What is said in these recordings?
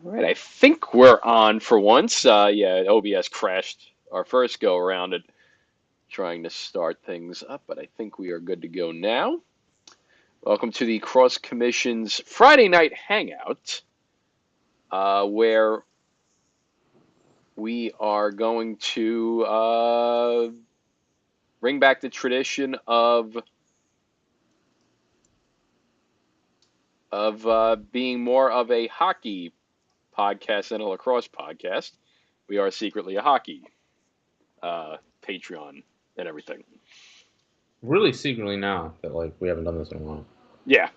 All right, I think we're on for once. Yeah, OBS crashed our first go around at trying to start things up, but I think we are good to go now. Welcome to the Cross Commission's Friday night hangout, where we are going to bring back the tradition of being more of a hockey podcast than a lacrosse podcast. We are secretly a hockey Patreon and everything. Really secretly now that we haven't done this in a while. Yeah,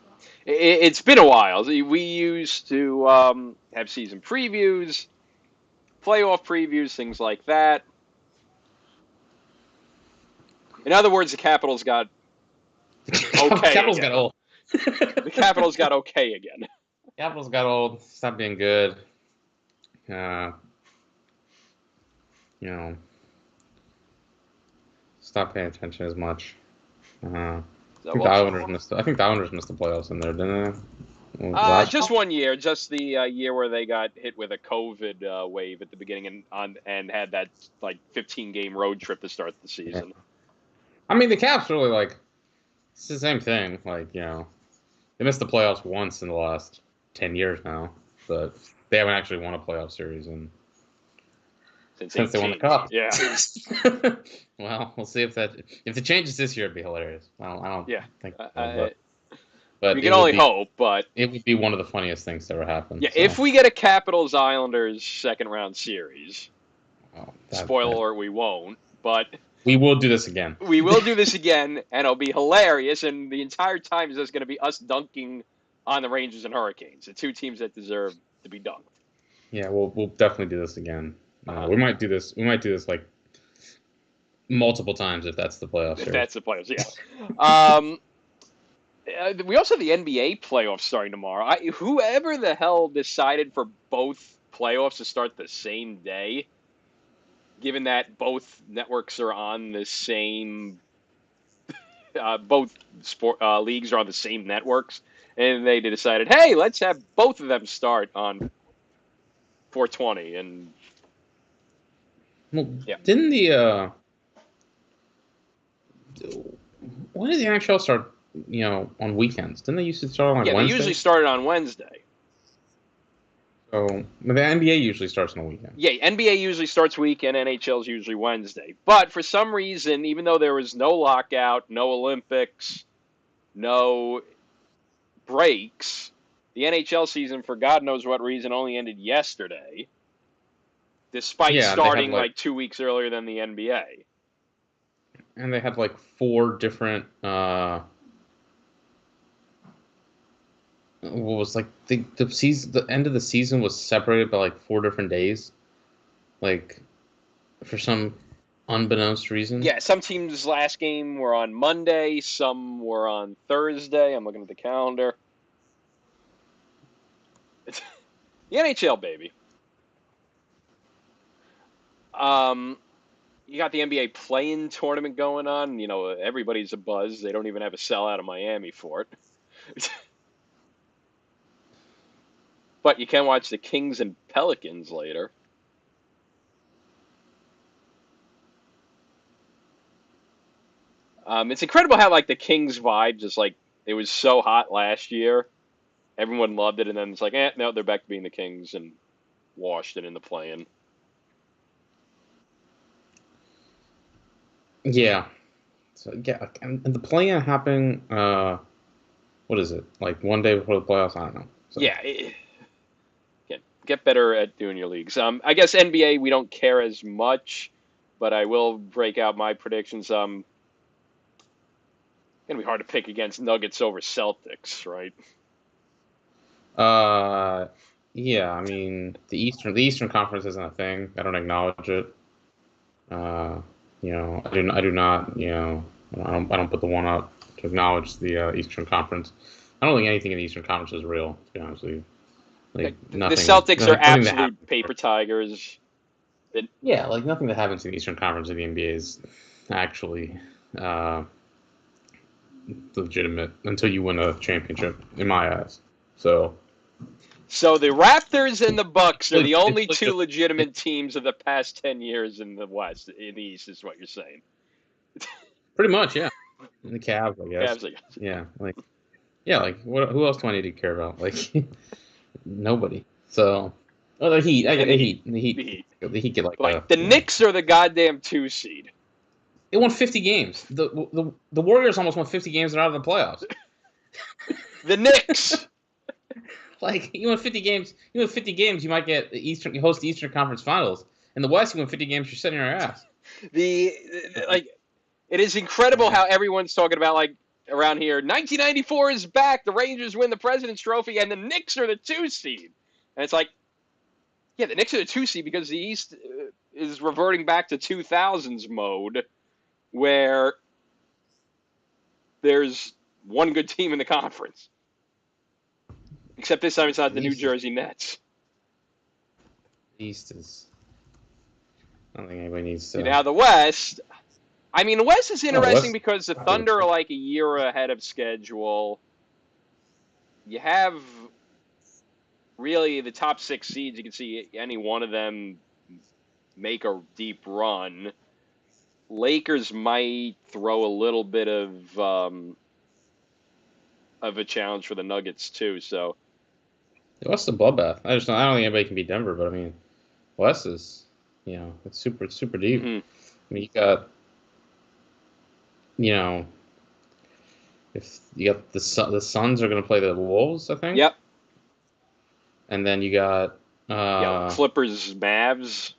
it's been a while. We used to have season previews, playoff previews, things like that. In other words, the Capitals got okay. Capitals again. got old. The Capitals got okay again. Capitals got old. Stopped being good. Stopped paying attention as much. I think the Islanders missed the playoffs in there, didn't they? Just 1 year, just the year where they got hit with a COVID wave at the beginning and had that 15-game road trip to start the season. Yeah. I mean, the Caps really it's the same thing. They missed the playoffs once in the last 10 years now, but they haven't actually won a playoff series since they won the cup. Yeah. Well, we'll see if it changes this year. It'd be hilarious. I don't think. But we can only hope. But it would be one of the funniest things to ever happen. Yeah, so. If we get a Capitals Islanders second round series, spoiler alert, we won't. But we will do this again. We will do this again, and it'll be hilarious. And the entire time is just going to be us dunking on the Rangers and Hurricanes, the two teams that deserve to be dunked. Yeah, we'll definitely do this again. We might do this. We might do this multiple times if that's the playoffs. If that's the playoffs, yeah. We also have the NBA playoffs starting tomorrow. Whoever the hell decided for both playoffs to start the same day, given that both networks are on the same, both sport leagues are on the same networks, and they decided, hey, let's have both of them start on 420 and. Well, yeah. Didn't when did the NHL start? On weekends. Didn't they used to start on Wednesday? Yeah, they usually started on Wednesday. So the NBA usually starts on a weekend. Yeah, NBA usually starts weekend. NHL's usually Wednesday. But for some reason, even though there was no lockout, no Olympics, no breaks, the NHL season, for God knows what reason, only ended yesterday. Despite starting 2 weeks earlier than the NBA. And they had 4 different what was the season? The end of the season was separated by 4 different days, for some unbeknownst reason. Yeah, some teams' last game were on Monday, some were on Thursday. I'm looking at the calendar. It's the NHL, baby. You got the NBA play-in tournament going on. Everybody's a buzz. They don't even have a sellout of Miami for it. But you can watch the Kings and Pelicans later. It's incredible how the Kings vibe just it was so hot last year. Everyone loved it, and then it's no, they're back to being the Kings and washed it in the play-in. Yeah. So and the play-in happened. What is it? 1 day before the playoffs? I don't know. So. Yeah. Get better at doing your leagues. I guess NBA we don't care as much, but I will break out my predictions. Gonna be hard to pick against Nuggets over Celtics, right? Yeah. I mean, the Eastern Conference isn't a thing. I don't acknowledge it. I do not. I don't put the one up to acknowledge the Eastern Conference. I don't think anything in the Eastern Conference is real, to be honest with you. The Celtics are absolute paper tigers. Yeah, nothing that happens in the Eastern Conference of the NBA is actually legitimate until you win a championship, in my eyes. So So the Raptors and the Bucks are the It's only really two just legitimate teams of the past 10 years in the West. In the East is what you're saying. pretty much, yeah. And the Cavs, I guess. Cavs, I guess. Yeah, like who else do I need to care about? Like nobody. So, well, the Heat, And the Heat. the The Heat. Heat get like Like, the Knicks are the goddamn 2 seed. they won 50 games. The Warriors almost won 50 games and are out of the playoffs. The Knicks! Like you win 50 games, you might get you host the Eastern Conference Finals. In the West, you win 50 games, you're sitting on your ass. Like, it is incredible how everyone's talking about, like, around here, 1994 is back, the Rangers win the President's Trophy, and the Knicks are the 2 seed. And it's like, yeah, the Knicks are the 2 seed because the East is reverting back to 2000s mode, where there's one good team in the conference. Except this time it's not the New Jersey Nets. East is. I don't think anybody needs to. Now the West. I mean, the West is interesting West, because the Thunder are like a year ahead of schedule. You have really the top 6 seeds. You can see any one of them make a deep run. Lakers might throw a little bit of a challenge for the Nuggets too. So The West is a bloodbath. I don't think anybody can beat Denver, but I mean, West is, it's super deep. mm-hmm. I mean, you got, if you got the Suns are going to play the Wolves, I think. Yep. And then you got Clippers, Mavs.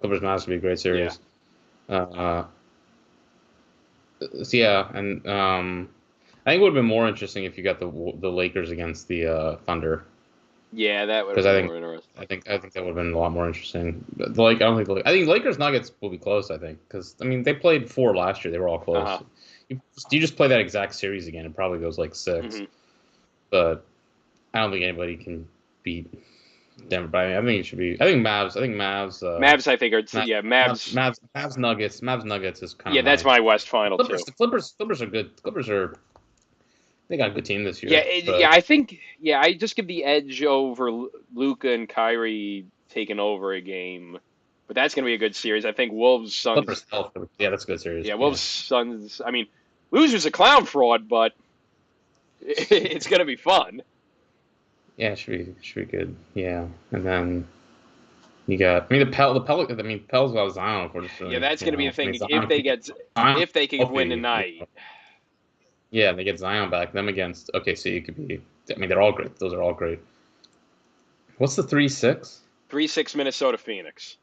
Clippers Mavs would be a great series. Yeah. So yeah, and I think it would have been more interesting if you got the Lakers against the Thunder. Yeah, that would have been more interesting. I think that would have been a lot more interesting. I think Lakers Nuggets will be close. I think because they played 4 last year. They were all close. Uh-huh. You just play that exact series again. It probably goes like 6. Mm-hmm. But I don't think anybody can beat Denver. But I think it should be. I think Mavs. Mavs, I think are Mavs Nuggets. Mavs Nuggets is kind of. Yeah, that's my West final Clippers. too. The Clippers are good. They got a good team this year. Yeah, I think I just give the edge over Luka and Kyrie taking over a game, but that's going to be a good series. I think Wolves Suns. Clippers, yeah, that's a good series. Yeah, Wolves Suns. I mean, loser's a clown fraud, but it's going to be fun. Yeah, it should be good. Yeah, and then you got. I mean, Pels about Zion. Unfortunately. Yeah, that's going to be the thing. Zion, if they can win tonight. Yeah, they get Zion back. Them against OKC, it could be. I mean, they're all great. Those are all great. What's the 3-6? 3-6 Minnesota Phoenix.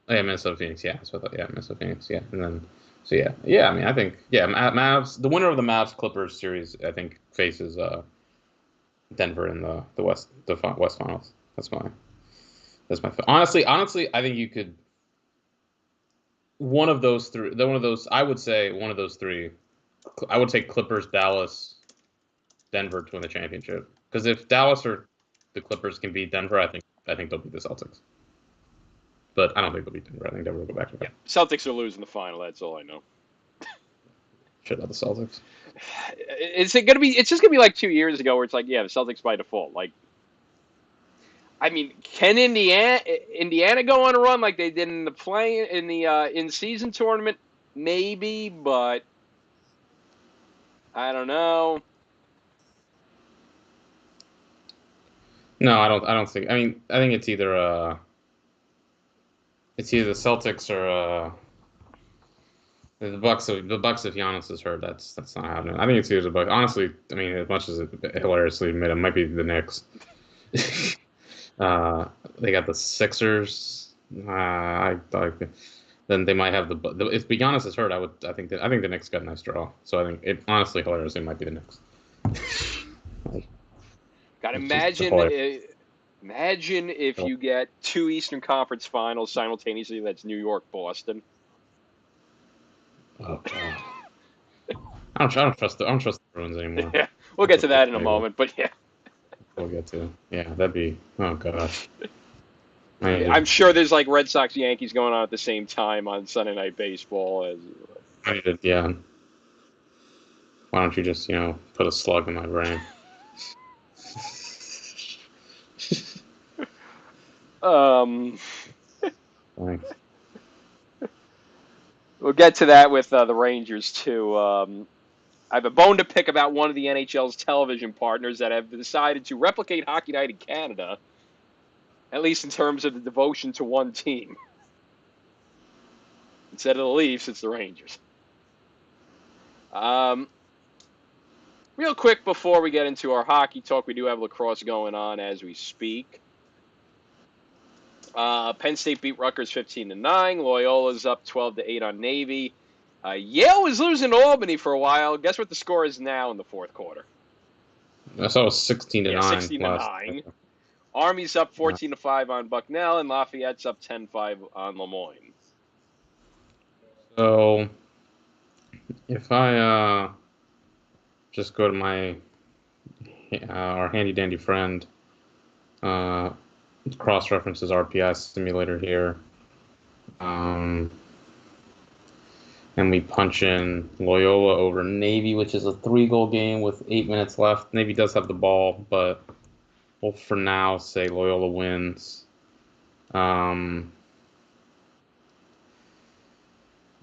Oh yeah, Minnesota Phoenix. Yeah, that's what I thought. Yeah, Minnesota Phoenix. Yeah, and then yeah. I mean, I think Mavs. The winner of the Mavs Clippers series, I think, faces Denver in the West Finals. That's my. Honestly, I think you could. One of those three. I would say one of those 3. I would say Clippers, Dallas, Denver to win the championship. Because if Dallas or the Clippers can beat Denver, I think they'll beat the Celtics. But I don't think they'll beat Denver. I think Denver will go back to back. Yeah, Celtics will lose in the final. That's all I know. Shit about the Celtics. It's just gonna be like 2 years ago where it's like, yeah, the Celtics by default. Like, I mean, can Indiana go on a run like they did in the in-season tournament? Maybe, but I don't know. No, I don't think. I mean, I think it's either the Celtics or the Bucks. If Giannis is hurt, that's not happening. I think it's either the Bucks. Honestly, I mean, as much as it hilariously admit, it might be the Knicks. They got the Sixers. Then they might have if Giannis is hurt, I think the Knicks got a nice draw. So I think it honestly hilariously might be the Knicks. God, imagine if you get 2 Eastern Conference Finals simultaneously. That's New York, Boston. Oh God. I don't trust the Bruins anymore. Yeah, we'll get to that in a moment, but yeah. We'll get to. Yeah, that'd be. Oh gosh. I'm sure there's like Red Sox Yankees going on at the same time on Sunday Night Baseball. Yeah. Why don't you just put a slug in my brain? Um, Thanks. we'll get to that with the Rangers too. I have a bone to pick about one of the NHL's television partners that have decided to replicate Hockey Night in Canada, at least in terms of the devotion to one team. Instead of the Leafs, it's the Rangers. Real quick before we get into our hockey talk, we do have lacrosse going on as we speak. Penn State beat Rutgers 15-9. Loyola's up 12-8 on Navy. Yale was losing to Albany for a while. Guess what the score is now in the fourth quarter? I saw it was 16-9. Yeah, 16-9. Army's up 14-5 on Bucknell, and Lafayette's up 10-5 on Lemoyne. So, if I just go to my our handy dandy friend, cross references RPI simulator here, and we punch in Loyola over Navy, which is a 3-goal game with 8 minutes left. Navy does have the ball, but we'll for now say Loyola wins.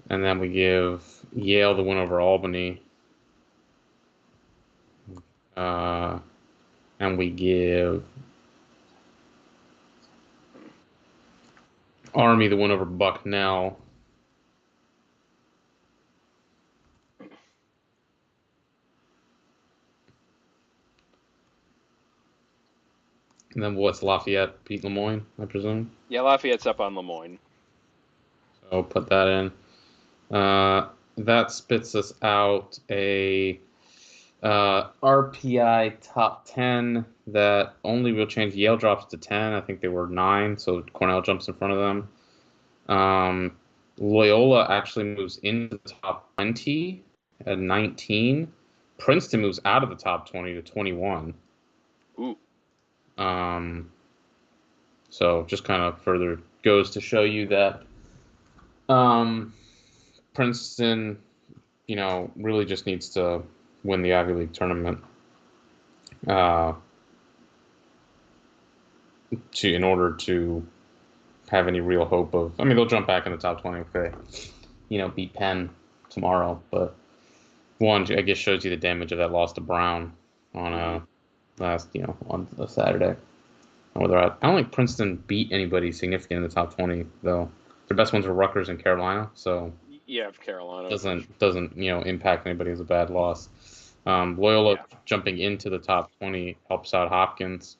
And then we give Yale the win over Albany. And we give Army the win over Bucknell. And then what's Lafayette beat Lemoyne, I presume? Yeah, Lafayette's up on Lemoyne. So put that in. That spits us out a RPI top 10 that only will change. Yale drops to 10. I think they were 9, so Cornell jumps in front of them. Loyola actually moves into the top 20 at 19. Princeton moves out of the top 20 to 21. Ooh. So just kind of further goes to show you that Princeton, really just needs to win the Ivy League tournament in order to have any real hope of. I mean, they'll jump back in the top 20 if they, beat Penn tomorrow. But one, I guess, shows you the damage of that loss to Brown on on the Saturday. Whether I don't think Princeton beat anybody significant in the top 20 though. Their best ones were Rutgers and Carolina, so yeah, Carolina doesn't impact anybody as a bad loss. Loyola jumping into the top 20 helps out Hopkins.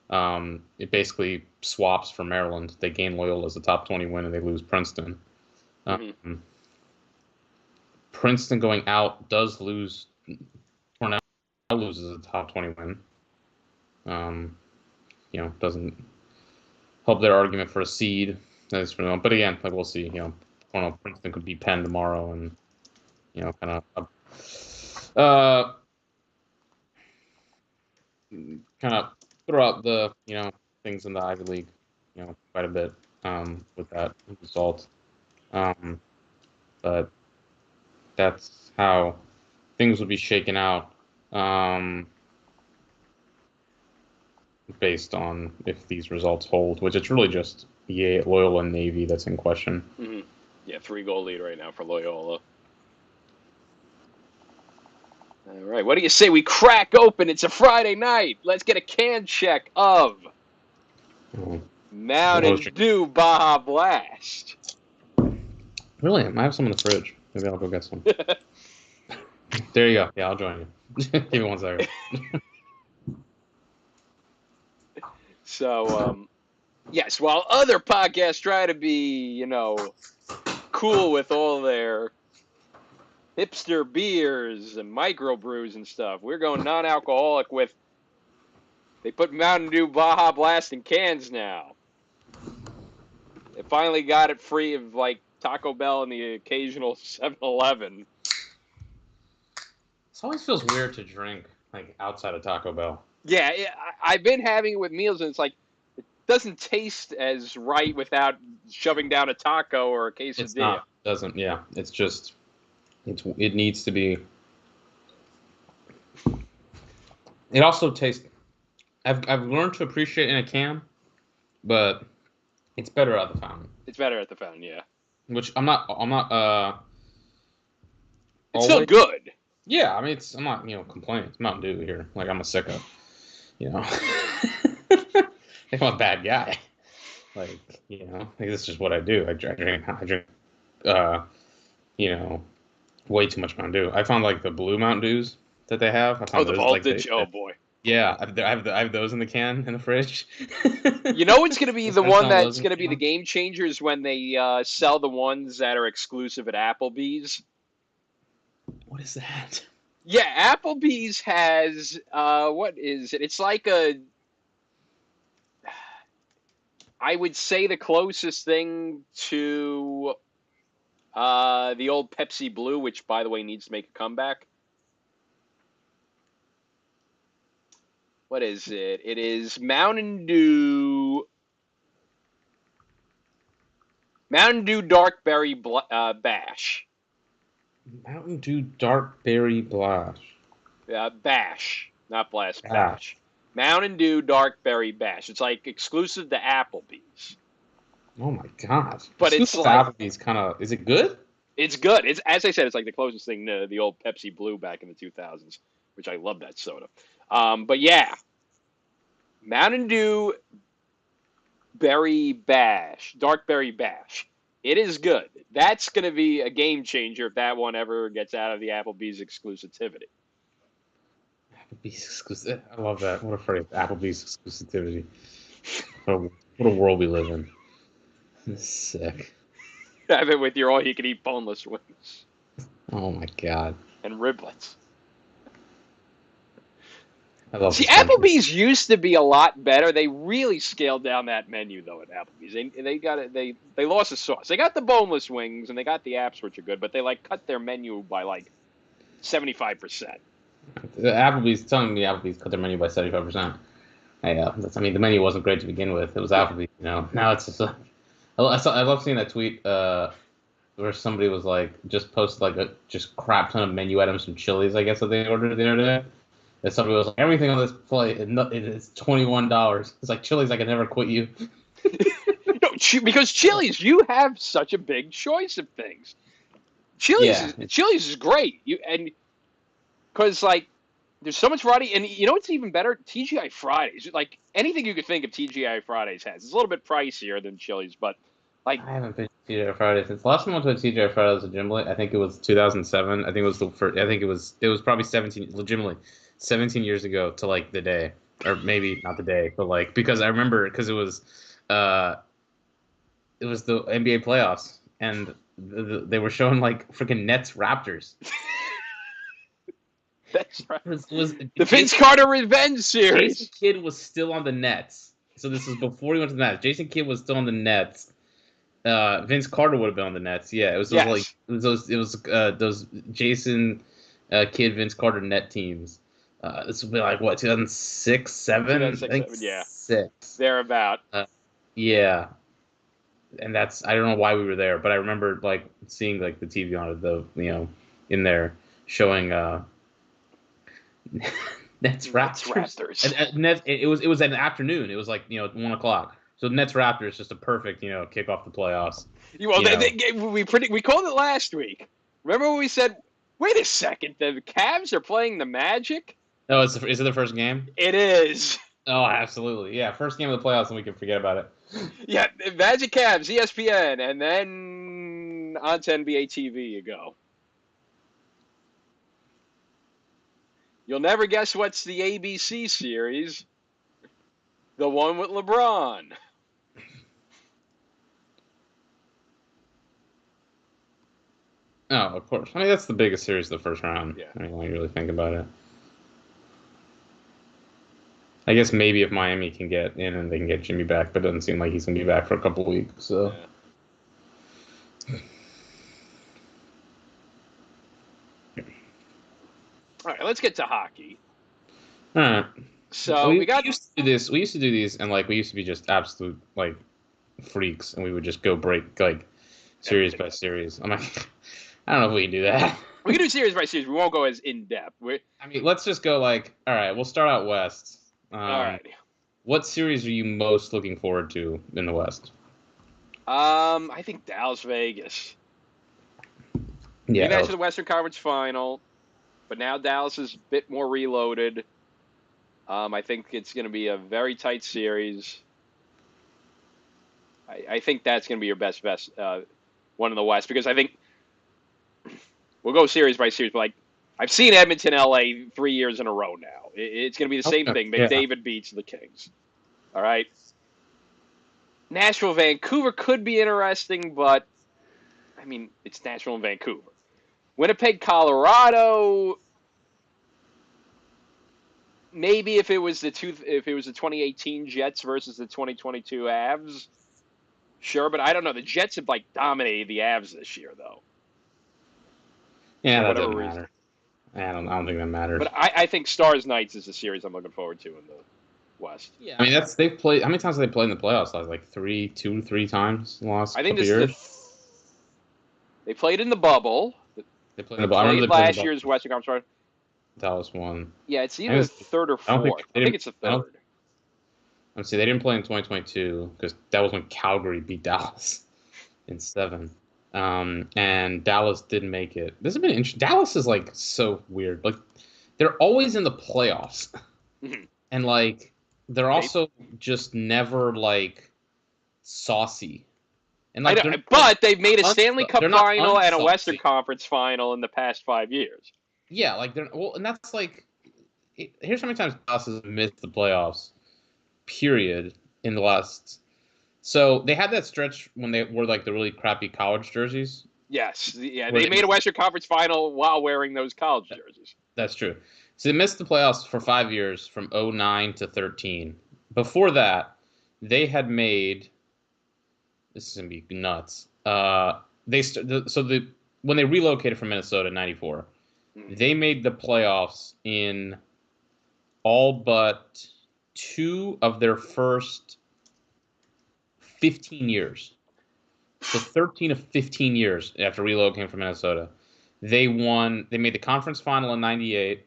It basically swaps for Maryland. They gain Loyola as a top 20 win, and they lose Princeton. Princeton going out does lose. Cornell loses a top 20 win. Doesn't help their argument for a seed. But again, we'll see. Cornell Princeton could beat Penn tomorrow, and kind of throw out the things in the Ivy League, quite a bit with that result. But that's how things will be shaken out based on if these results hold, which it's really just Loyola and Navy that's in question. Mm-hmm. Yeah, 3-goal lead right now for Loyola. All right, what do you say we crack open? It's a Friday night. Let's get a can check of Mountain Dew Baja Blast. Really? I have some in the fridge. Maybe I'll go get some. There you go. Yeah, I'll join you. Give me 1 second. So, yes, while other podcasts try to be, cool with all their hipster beers and microbrews and stuff, we're going non-alcoholic with, they put Mountain Dew Baja Blast in cans now. They finally got it free of, Taco Bell and the occasional 7-Eleven. This always feels weird to drink, outside of Taco Bell. Yeah, I've been having it with meals, and it's it doesn't taste as right without shoving down a taco or a quesadilla. It's not. It doesn't. Yeah, it's just. It needs to be. It also tastes. I've learned to appreciate it in a can, but It's better at the fountain. It's better at the fountain, yeah. Which I'm not It's still always. good. Yeah, I mean I'm not complaining. It's Mountain Dew here. Like I'm a sicko. You know. Like I'm a bad guy. Like like this is just what I do. I drink uh you know way too much Mountain Dew. I found like the blue Mountain Dews that they have. I Oh, found the those like voltage. Oh boy. yeah. I have those in the can in the fridge. You know what's going to be the I one smell those that's in the going to be the can. game changers when they sell the ones that are exclusive at Applebee's? What is that? Yeah, Applebee's has what is it? It's like I would say the closest thing to the old Pepsi Blue, which by the way needs to make a comeback. What is it? It is Mountain Dew Dark Berry Bash. Mountain Dew Dark Berry Blast. Bash, not Blast, Ah, Bash. Mountain Dew Dark Berry Bash. It's like exclusive to Applebee's, oh my God. but it's Exclusive to like Applebee's kind of. Is it good? it's good. It's as I said, it's like the closest thing to the old Pepsi Blue back in the 2000s, which I love that soda. But yeah, Mountain Dew Berry Bash, Dark Berry Bash. It is good. That's going to be a game changer if that one ever gets out of the Applebee's exclusivity. Applebee's exclusive. I love that. What a phrase. Applebee's exclusivity. What a world we live in. This is sick. Have it with your all-you-can-eat boneless wings Oh my God. and riblets. I love See, this country. Applebee's used to be a lot better. They really scaled down that menu though at Applebee's. They got it. They lost the sauce. They got the boneless wings and they got the apps, which are good, but they like cut their menu by like 75%. Applebee's telling me Applebee's cut their menu by 75%. Hey, I mean, the menu wasn't great to begin with. It was Yeah. Applebee's. Now it's just. I love seeing that tweet where somebody was like just posted like a just crap ton of menu items from Chili's. I guess that they ordered the other day. And somebody was like, everything on this plate it's $21. It's like Chili's. I can never quit you. No, because Chili's, you have such a big choice of things. Yeah, Chili's is great. You and because like there's so much variety, and you know what's even better? TGI Fridays. Like anything you could think of, TGI Fridays has. It's a little bit pricier than Chili's, but like I haven't been to TGI Fridays since the last time I went to a TGI Fridays legitimately. I think it was 2007. I think it was the first. I think it was probably 17. Legitimately, 17 years ago to like the day, or maybe not the day, but like because I remember because uh it was the NBA playoffs and they were showing like freaking Nets Raptors. that's right. Was The Vince Carter Revenge Jason series. Kidd was still on the Nets. So this was before he went to the Nets. Jason Kidd was still on the Nets. Vince Carter would have been on the Nets. Yeah, it was those like Yes. those Jason Kidd Vince Carter net teams. This would be like what 2006, seven, I 2006, think 7, yeah. six. Thereabout. Yeah, and I don't know why we were there, but I remember like seeing like the TV on it, in there showing Nets Nets Raptors. Raptors. And Nets, it was an afternoon. It was like 1 o'clock. So Nets Raptors just a perfect kick off the playoffs. Well, You know, we called it last week. Remember when we said, "Wait a second, the Cavs are playing the Magic"? no, is it the first game? It is. Oh, absolutely. Yeah, first game of the playoffs, and we can forget about it. Yeah, Magic Cavs, ESPN, and then onto NBA TV you go. You'll never guess what's the ABC series. The one with LeBron. Oh, of course. I mean, that's the biggest series of the first round. Yeah. I mean, when you really think about it. I guess maybe if Miami can get in and they can get Jimmy back, but it doesn't seem like he's going to be back for a couple weeks. So. Yeah. All right, let's get to hockey. All right. So we, we got we used to do this. We used to do these, and like we used to be just absolute like freaks, and we would just go break like series by series. I'm like, I don't know if we can do that. we can do series by series. We won't go as in depth. I mean, let's just go like, all right, we'll start out west. All right. What series are you most looking forward to in the West? I think Dallas Vegas. Yeah, Rematch of the Western Conference Final, but now Dallas is a bit more reloaded. I think it's going to be a very tight series. I think that's going to be your best one in the West because I think we'll go series by series. But like I've seen Edmonton, LA 3 years in a row now. It's going to be the same okay, thing. yeah, McDavid beats the Kings. All right. Nashville, Vancouver could be interesting, but I mean it's Nashville and Vancouver. Winnipeg, Colorado. Maybe if it was the 2018 Jets versus the 2022 Avs, sure, but I don't know. The Jets have like dominated the Avs this year, though, yeah. for That whatever doesn't reason. matter. I don't think that matters. But I think Stars Knights is the series I'm looking forward to in the West. Yeah, I mean they've played. How many times have they played in the playoffs? Like two, three times in the last I think couple this is years. they played in the bubble. They played They in the. I remember played they played in the last bubble. year's Western Conference. Dallas won. Yeah, it's I, think either it was, third or I don't think fourth. they I think didn't. it's the I don't. third. Let's see. They didn't play in 2022 because that was when Calgary beat Dallas in 7. And Dallas didn't make it. This has been interesting. Dallas is like so weird. Like they're always in the playoffs, and like they're They, also just never like saucy. And I like know, but they've made a Stanley they're Cup not final and a Western unsaucy. Conference final in the past 5 years. Yeah, like they're well, and that's like here's how many times Dallas has missed the playoffs. Period in the last. So they had that stretch when they were like the really crappy college jerseys. Yes, yeah, Where they they made a Western Conference final while wearing those college jerseys. That's true. So they missed the playoffs for 5 years from '09 to 13. Before that, they had made this is gonna be nuts. So the when they relocated from Minnesota in '94, Mm. they made the playoffs in all but 2 of their first 15 years. So 13 of 15 years after relocating from Minnesota, they won. They made the conference final in '98,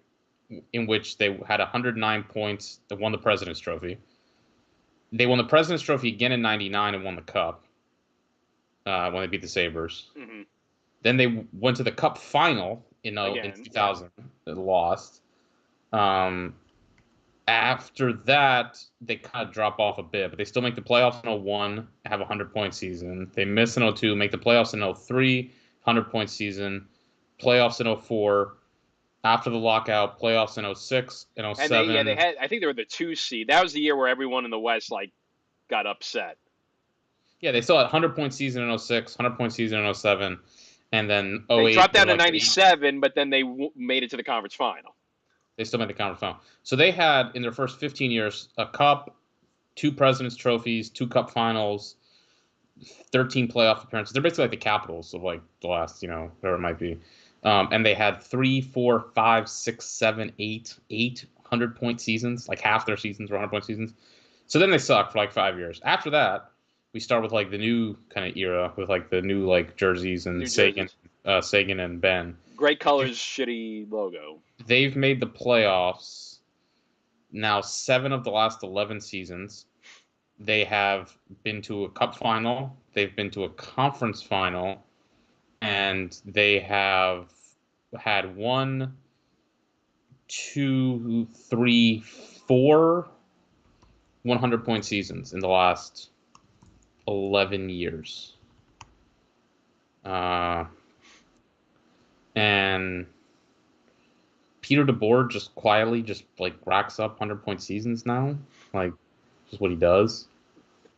in which they had 109 points. They won the President's Trophy. They won the President's Trophy again in '99 and won the Cup when they beat the Sabres. Mm-hmm. Then they went to the Cup final in Again, yeah. 2000. They lost. Um, After that, they kind of drop off a bit, but they still make the playoffs in '01, have a 100-point season. They miss in '02, make the playoffs in '03, 100-point season, playoffs in '04. After the lockout, playoffs in '06 and And they '07. had, I think they were the 2 seed. That was the year where everyone in the West like got upset. Yeah, they still had 100-point season in '06, 100-point season in '07, and then They '08, dropped they're down to like the 97, but then they made it to the conference final. they still made the conference final. So they had, in their first 15 years, a cup, 2 President's Trophies, 2 cup finals, 13 playoff appearances. They're basically like the Capitals of like the last, whatever it might be. And they had 3, 4, 5, 6, 7, 8 100-point seasons. Like half their seasons were 100-point seasons. So then they sucked for like 5 years. After that, we start with like the new kind of era with like the new like jerseys and New jerseys. Sagan and Ben. Great colors, shitty logo. They've made the playoffs now 7 of the last 11 seasons. They have been to a cup final. They've been to a conference final, and they have had 1, 2, 3, 4 100-point seasons in the last 11 years. And Peter DeBoer just quietly just like racks up 100-point seasons now, like just what he does.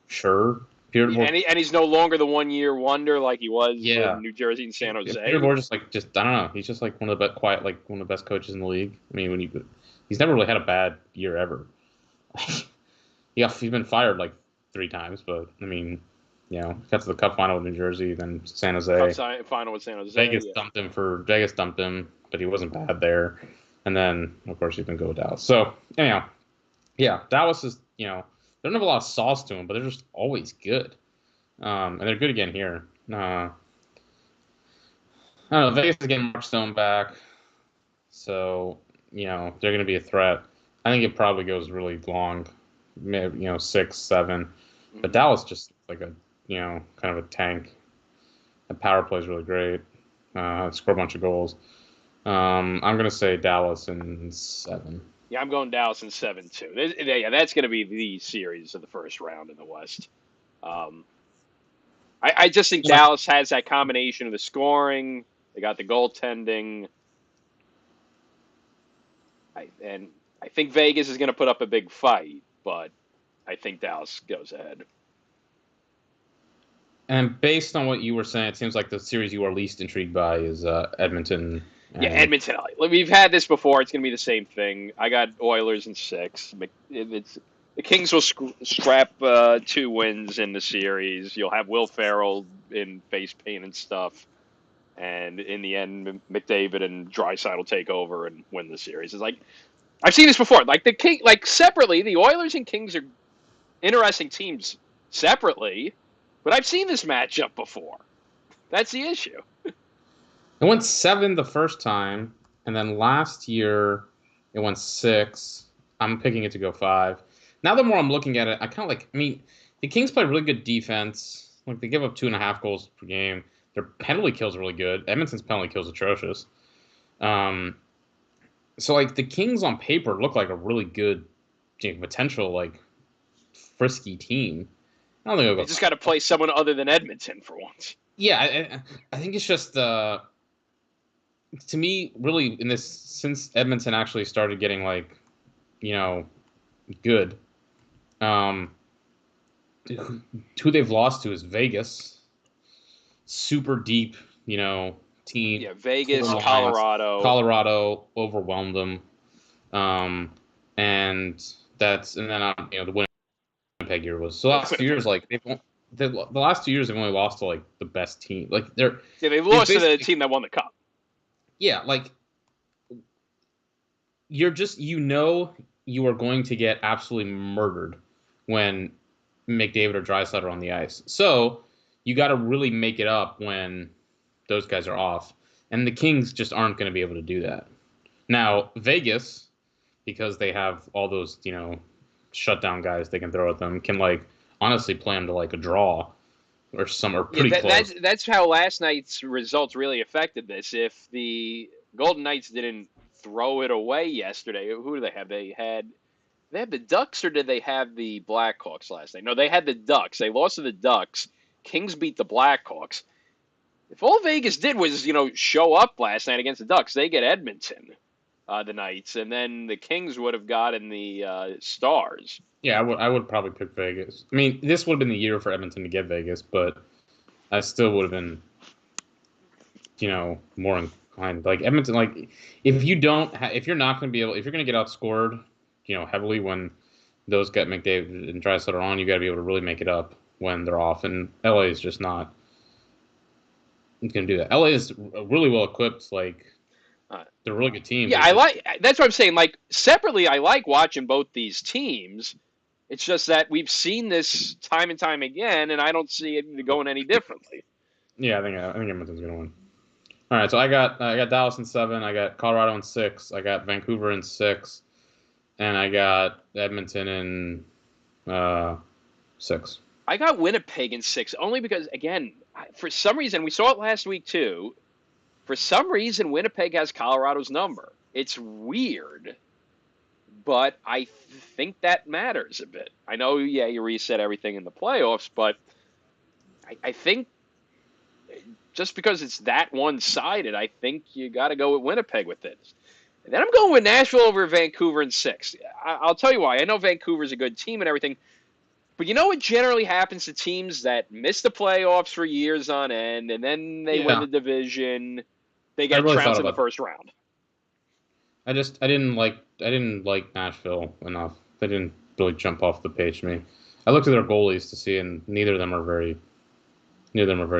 Sure, Peter DeBoer. And he's no longer the 1 year wonder like he was Yeah, in New Jersey and San Peter Jose. DeBoer just I don't know. He's just like one of the quiet, like one of the best coaches in the league. I mean, he's never really had a bad year ever. He's been fired like 3 times, but I mean, got to the Cup final with New Jersey, then San Jose. Cup final with San Jose. Vegas dumped him, but he wasn't bad there. And then of course he's been good with Dallas. So anyhow, yeah, Dallas is they don't have a lot of sauce to them, but they're just always good. And they're good again here. I don't know. Vegas is getting Mark Stone back, so they're going to be a threat. I think it probably goes really long, maybe 6, 7. But Dallas just like a kind of a tank. The power play is really great. Score a bunch of goals. I'm going to say Dallas in 7. Yeah, I'm going Dallas in 7 too. Yeah, that's going to be the series of the first round in the West. Um, I just think Dallas has that combination of the scoring. They got the goaltending. And I think Vegas is going to put up a big fight, but I think Dallas goes ahead. And based on what you were saying, it seems like the series you are least intrigued by is Edmonton. Yeah, Edmonton. We've had this before. It's going to be the same thing. I got Oilers in 6. The Kings will scrap 2 wins in the series. You'll have Will Ferrell in face paint and stuff. And in the end, McDavid and Draisaitl will take over and win the series. It's like I've seen this before. Like separately, the Oilers and Kings are interesting teams separately, but I've seen this matchup before. That's the issue. It went 7 the first time, and then last year it went 6. I'm picking it to go 5. Now the more I'm looking at it, I kind of like. I mean, the Kings play really good defense. Like they give up 2.5 goals per game. Their penalty kills are really good. Edmonton's penalty kills atrocious. So like the Kings on paper look like a really good potential like frisky team. I don't think they just got to play someone other than Edmonton for once. Yeah, I think it's just to me really in this since Edmonton actually started getting like good. Who they've lost to is Vegas. Super deep, team. Yeah, Vegas, Colorado. Colorado overwhelmed them. And then the Winnipeg year was. So the last 2 years, like the last 2 years, they've only lost to like the best team. Like they lost to the team that won the cup. Yeah, like you're just you are going to get absolutely murdered when McDavid or Draisaitl are on the ice. So you got to really make it up when those guys are off, and the Kings just aren't going to be able to do that. Now Vegas, because they have all those shutdown guys they can throw at them, can like honestly play them to like a draw or pretty close. That's how last night's results really affected this. If the Golden Knights didn't throw it away yesterday, who do they have? They had the Ducks, or did they have the Blackhawks last night? No, they had the Ducks. They lost to the Ducks. Kings beat the Blackhawks. If all Vegas did was show up last night against the Ducks, they get Edmonton. The Knights, and then the Kings would have gotten the Stars. Yeah, I would probably pick Vegas. I mean, this would have been the year for Edmonton to get Vegas, but I still would have been, more inclined. Like Edmonton, like if you're not going to be able, if you're going to get outscored, heavily when those get McDavid and Draisaitl are on, you got to be able to really make it up when they're off. And LA is just not going to do that. LA is really well equipped, like. They're a really good team. Yeah, that's what I'm saying. Like separately, I like watching both these teams. It's just that we've seen this time and time again, and I don't see it going any differently. Yeah, I think Edmonton's gonna win. All right, so I got Dallas in 7. I got Colorado in 6. I got Vancouver in 6, and I got Edmonton in 6. I got Winnipeg in 6 only because, again, for some reason we saw it last week too. For some reason, Winnipeg has Colorado's number. It's weird, but I think that matters a bit. I know, yeah, you reset everything in the playoffs, but I think just because it's that one-sided, I think you got to go with Winnipeg with this. And then I'm going with Nashville over Vancouver in 6. I'll tell you why. I know Vancouver's a good team and everything, but you know what generally happens to teams that miss the playoffs for years on end, and then they win the division. They get trounced in the first round. I didn't like Nashville enough. They didn't really jump off the page to me. I looked at their goalies to see, and neither of them are very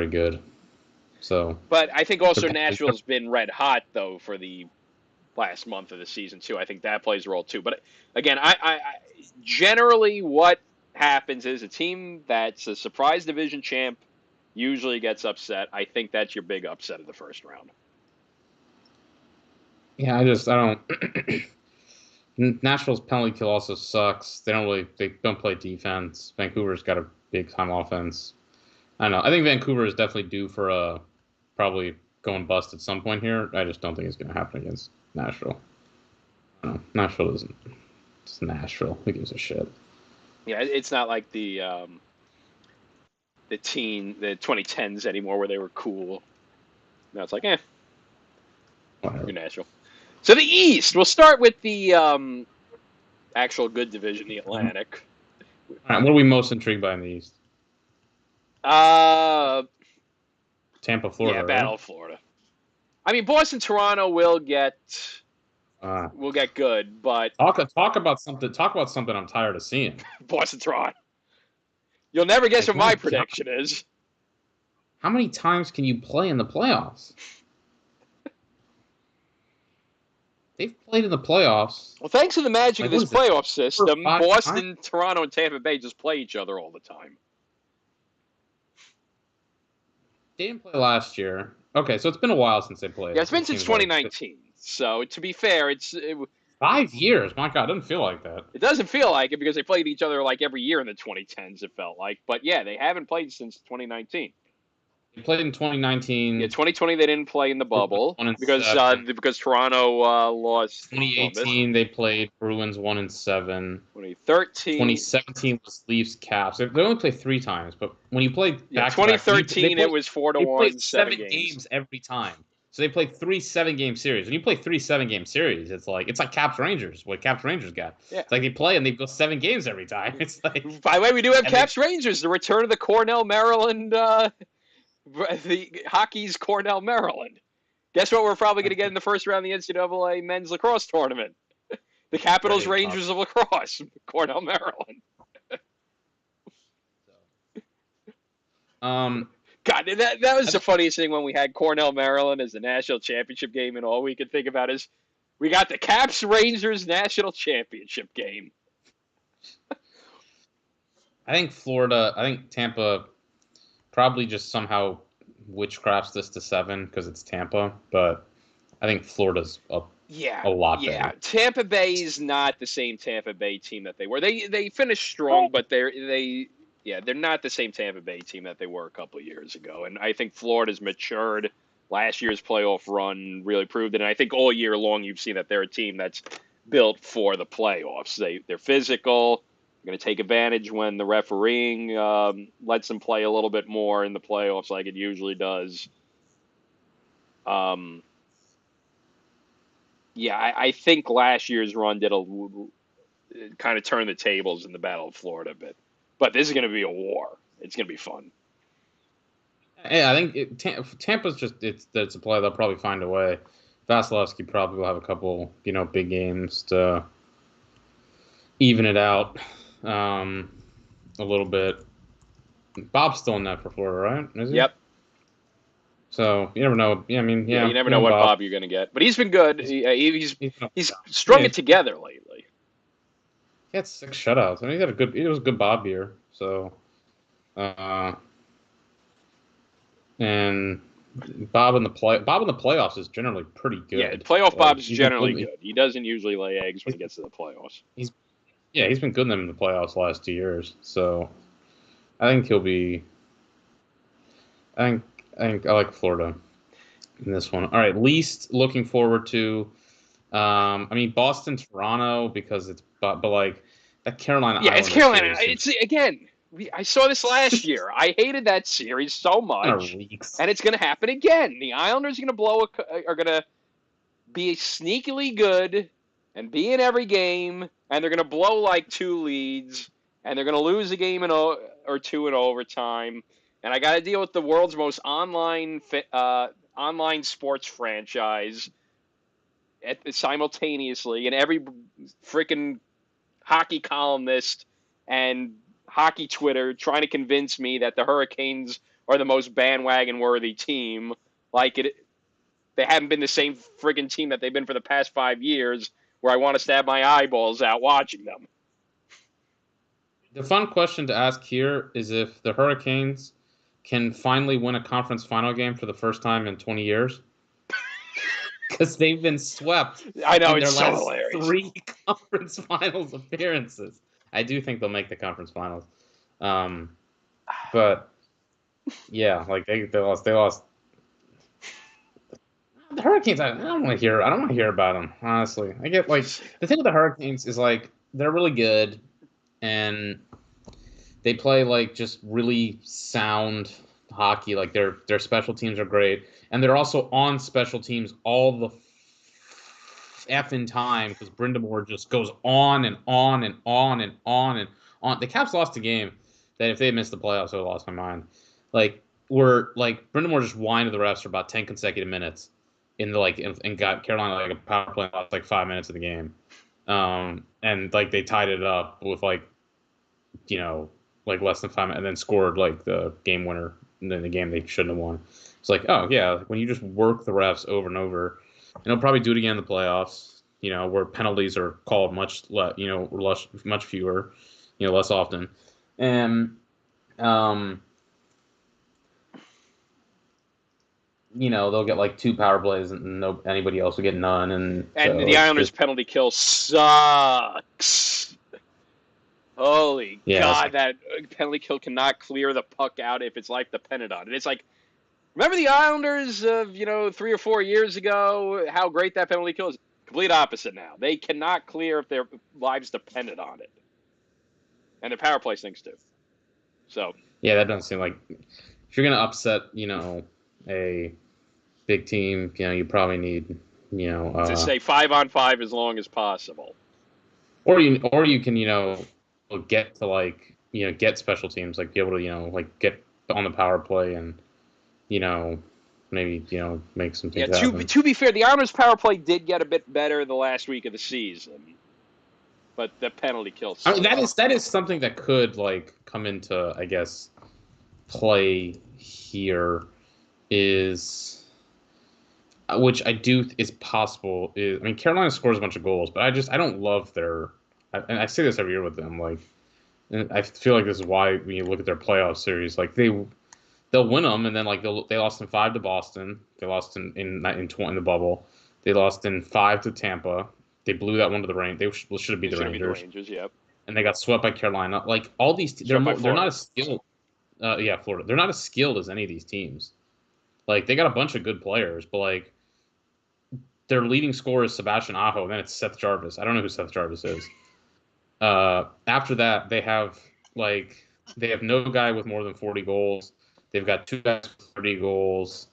good. So, but I think also Nashville's been red hot though for the last month of the season too. I think that plays a role too. But again, I generally what happens is a team that's a surprise division champ usually gets upset. I think that's your big upset of the first round. Yeah, I don't. Nashville's penalty kill also sucks. They don't play defense. Vancouver's got a big time offense. I don't know. I think Vancouver is definitely due for a probably going bust at some point here. I just don't think it's going to happen against Nashville. I don't know. Nashville isn't. It's Nashville. Who gives a shit? Yeah, it's not like the 2010s anymore where they were cool. Now it's like, Whatever. you're Nashville. So the East. We'll start with the actual good division, the Atlantic. All right, what are we most intrigued by in the East? Uh, Tampa, yeah, Florida, Battle right? of Florida. I mean, Boston, Toronto will get Uh, good, but talk about something. Talk about something I'm tired of seeing. Boston, Toronto. You'll never guess Like what my my God, prediction is. how many times can you play in the playoffs? They've played in the playoffs. Well, thanks to the magic of Like what this is it? playoff 4 or system, 5 times? Boston, Toronto, and Tampa Bay just play each other all the time. They didn't play last year. Okay, so it's been a while since they played. Yeah, it's been It since seems like 2019. So to be fair, 5 years. My God, it doesn't feel like that. it doesn't feel like it because they played each other like every year in the 2010s. It felt like, but yeah, they haven't played since 2019. They played in Yeah, 2019. 2020 they didn't play in the Bruins bubble 1-7. because Toronto lost to Columbus. 2018 they played Bruins 1-7. 2013, 2017 was Leafs Caps. They only played 3 times, but when you play yeah, back to back, they 2013 it play was 4 to they play 1, 7 seven games. games every time. So they played 3 7-game series. When you play 3 7-game series, it's like Caps Rangers. What Caps Rangers got? Yeah. It's like they play and they go 7 games every time. It's like By the way, we do have and they Caps Rangers, the return of the Cornell, Maryland, the hockey's Cornell, Maryland. Guess what? We're probably going to get in the first round of the NCAA men's lacrosse tournament. The Capitals very Rangers of lacrosse, Cornell, Maryland. um God, that was the funniest thing when we had Cornell, Maryland as the national championship game, and all we could think about is we got the Caps Rangers national championship game. I think Tampa probably just somehow witchcrafts this to 7 because it's Tampa, but I think Florida's Yeah, a lot yeah. better. Tampa Bay is not the same Tampa Bay team that they were. They finished strong, but they're not the same Tampa Bay team that they were a couple of years ago. And I think Florida's matured. Last year's playoff run really proved it. And I think all year long you've seen that they're a team that's built for the playoffs. They're physical. They're going to take advantage when the refereeing lets them play a little bit more in the playoffs, like it usually does. Yeah, I think last year's run did kind of turn the tables in the Battle of Florida a bit. But this is going to be a war. It's going to be fun. Yeah, I think Tampa's just it's a play they'll probably find a way. Vasilevsky probably will have a couple big games to even it out a little bit. Bob's still in net for Florida, right? Is he? Yep. So you never know. Yeah, I mean, Yeah, yeah, you never know what Bob you're going to get. But he's been good. He's strung it together lately. He had 6 shutouts. I mean, it was a good Bob year. So, and Bob in the playoffs is generally pretty good. Yeah, playoff Bob's He's generally good. He doesn't usually lay eggs when he gets to the playoffs. He's been good in them in the playoffs the last 2 years. So, I think he'll be. I think I like Florida in this one. All right, least looking forward to. I mean Boston, Toronto because it's but like that Carolina. Yeah, it's Islanders Carolina. It's again. I saw this last year. I hated that series so much, and it's going to happen again. The Islanders are going to be sneakily good and be in every game, and they're going to blow like 2 leads, and they're going to lose a game or 2 in overtime. And I got to deal with the world's most online sports franchise simultaneously, and every freaking hockey columnist and hockey Twitter trying to convince me that the Hurricanes are the most bandwagon worthy team. They haven't been the same friggin' team that they've been for the past 5 years, where I want to stab my eyeballs out watching them. The fun question to ask here is if the Hurricanes can finally win a conference final game for the first time in 20 years. Because they've been swept I know, in their it's so last hilarious. 3 conference finals appearances. I do think they'll make the conference finals. But Yeah, like they lost. They lost. The Hurricanes. I don't want to hear. I don't want to hear about them. Honestly, I get like the thing with the Hurricanes is like they're really good and they play like just really sound hockey. Like their special teams are great, and they're also on special teams all the effing time because Brindamore just goes on and on and on and on and on. The Caps lost a game that if they had missed the playoffs, I would have lost my mind. Like Brindamore just whined to the refs for about 10 consecutive minutes in the and got Carolina like a power play in the last like 5 minutes of the game. And like they tied it up with like less than 5 minutes and then scored like the game winner in the game they shouldn't have won. It's like, oh yeah, when you just work the refs over and over, and they'll probably do it again in the playoffs, where penalties are called much fewer, less often. And they'll get like 2 power plays and anybody else will get none. And so the Islanders' penalty kill sucks. Holy God, that penalty kill cannot clear the puck out if it's life dependent on it. It's like, remember the Islanders of, 3 or 4 years ago, how great that penalty kill is? Complete opposite now. They cannot clear if their lives depended on it. And their power play stinks too. So. Yeah, that doesn't seem like, if you're going to upset, a big team, you probably need, to stay 5-on-5 as long as possible. Or you can, get to get special teams, like be able to, get on the power play and, maybe, make some things happen. To be fair, the Islanders' power play did get a bit better the last week of the season. But the penalty kill sucks. I mean, that is something that could, come into, I guess, play here is, which I do is possible, is, I mean, Carolina scores a bunch of goals, but I don't love and I say this every year with them, and I feel like this is why when you look at their playoff series, they'll win them, and then they lost in 5 to Boston, they lost in the bubble, they lost in 5 to Tampa, they blew that one to the Rangers. They should have beat the Rangers. Yep. And they got swept by Carolina. Like all these, they're not as skilled. Florida. They're not as skilled as any of these teams. Like they got a bunch of good players, but their leading scorer is Sebastian Aho, and then it's Seth Jarvis. I don't know who Seth Jarvis is. After that, they have no guy with more than 40 goals. They've got 2 guys with 30 goals.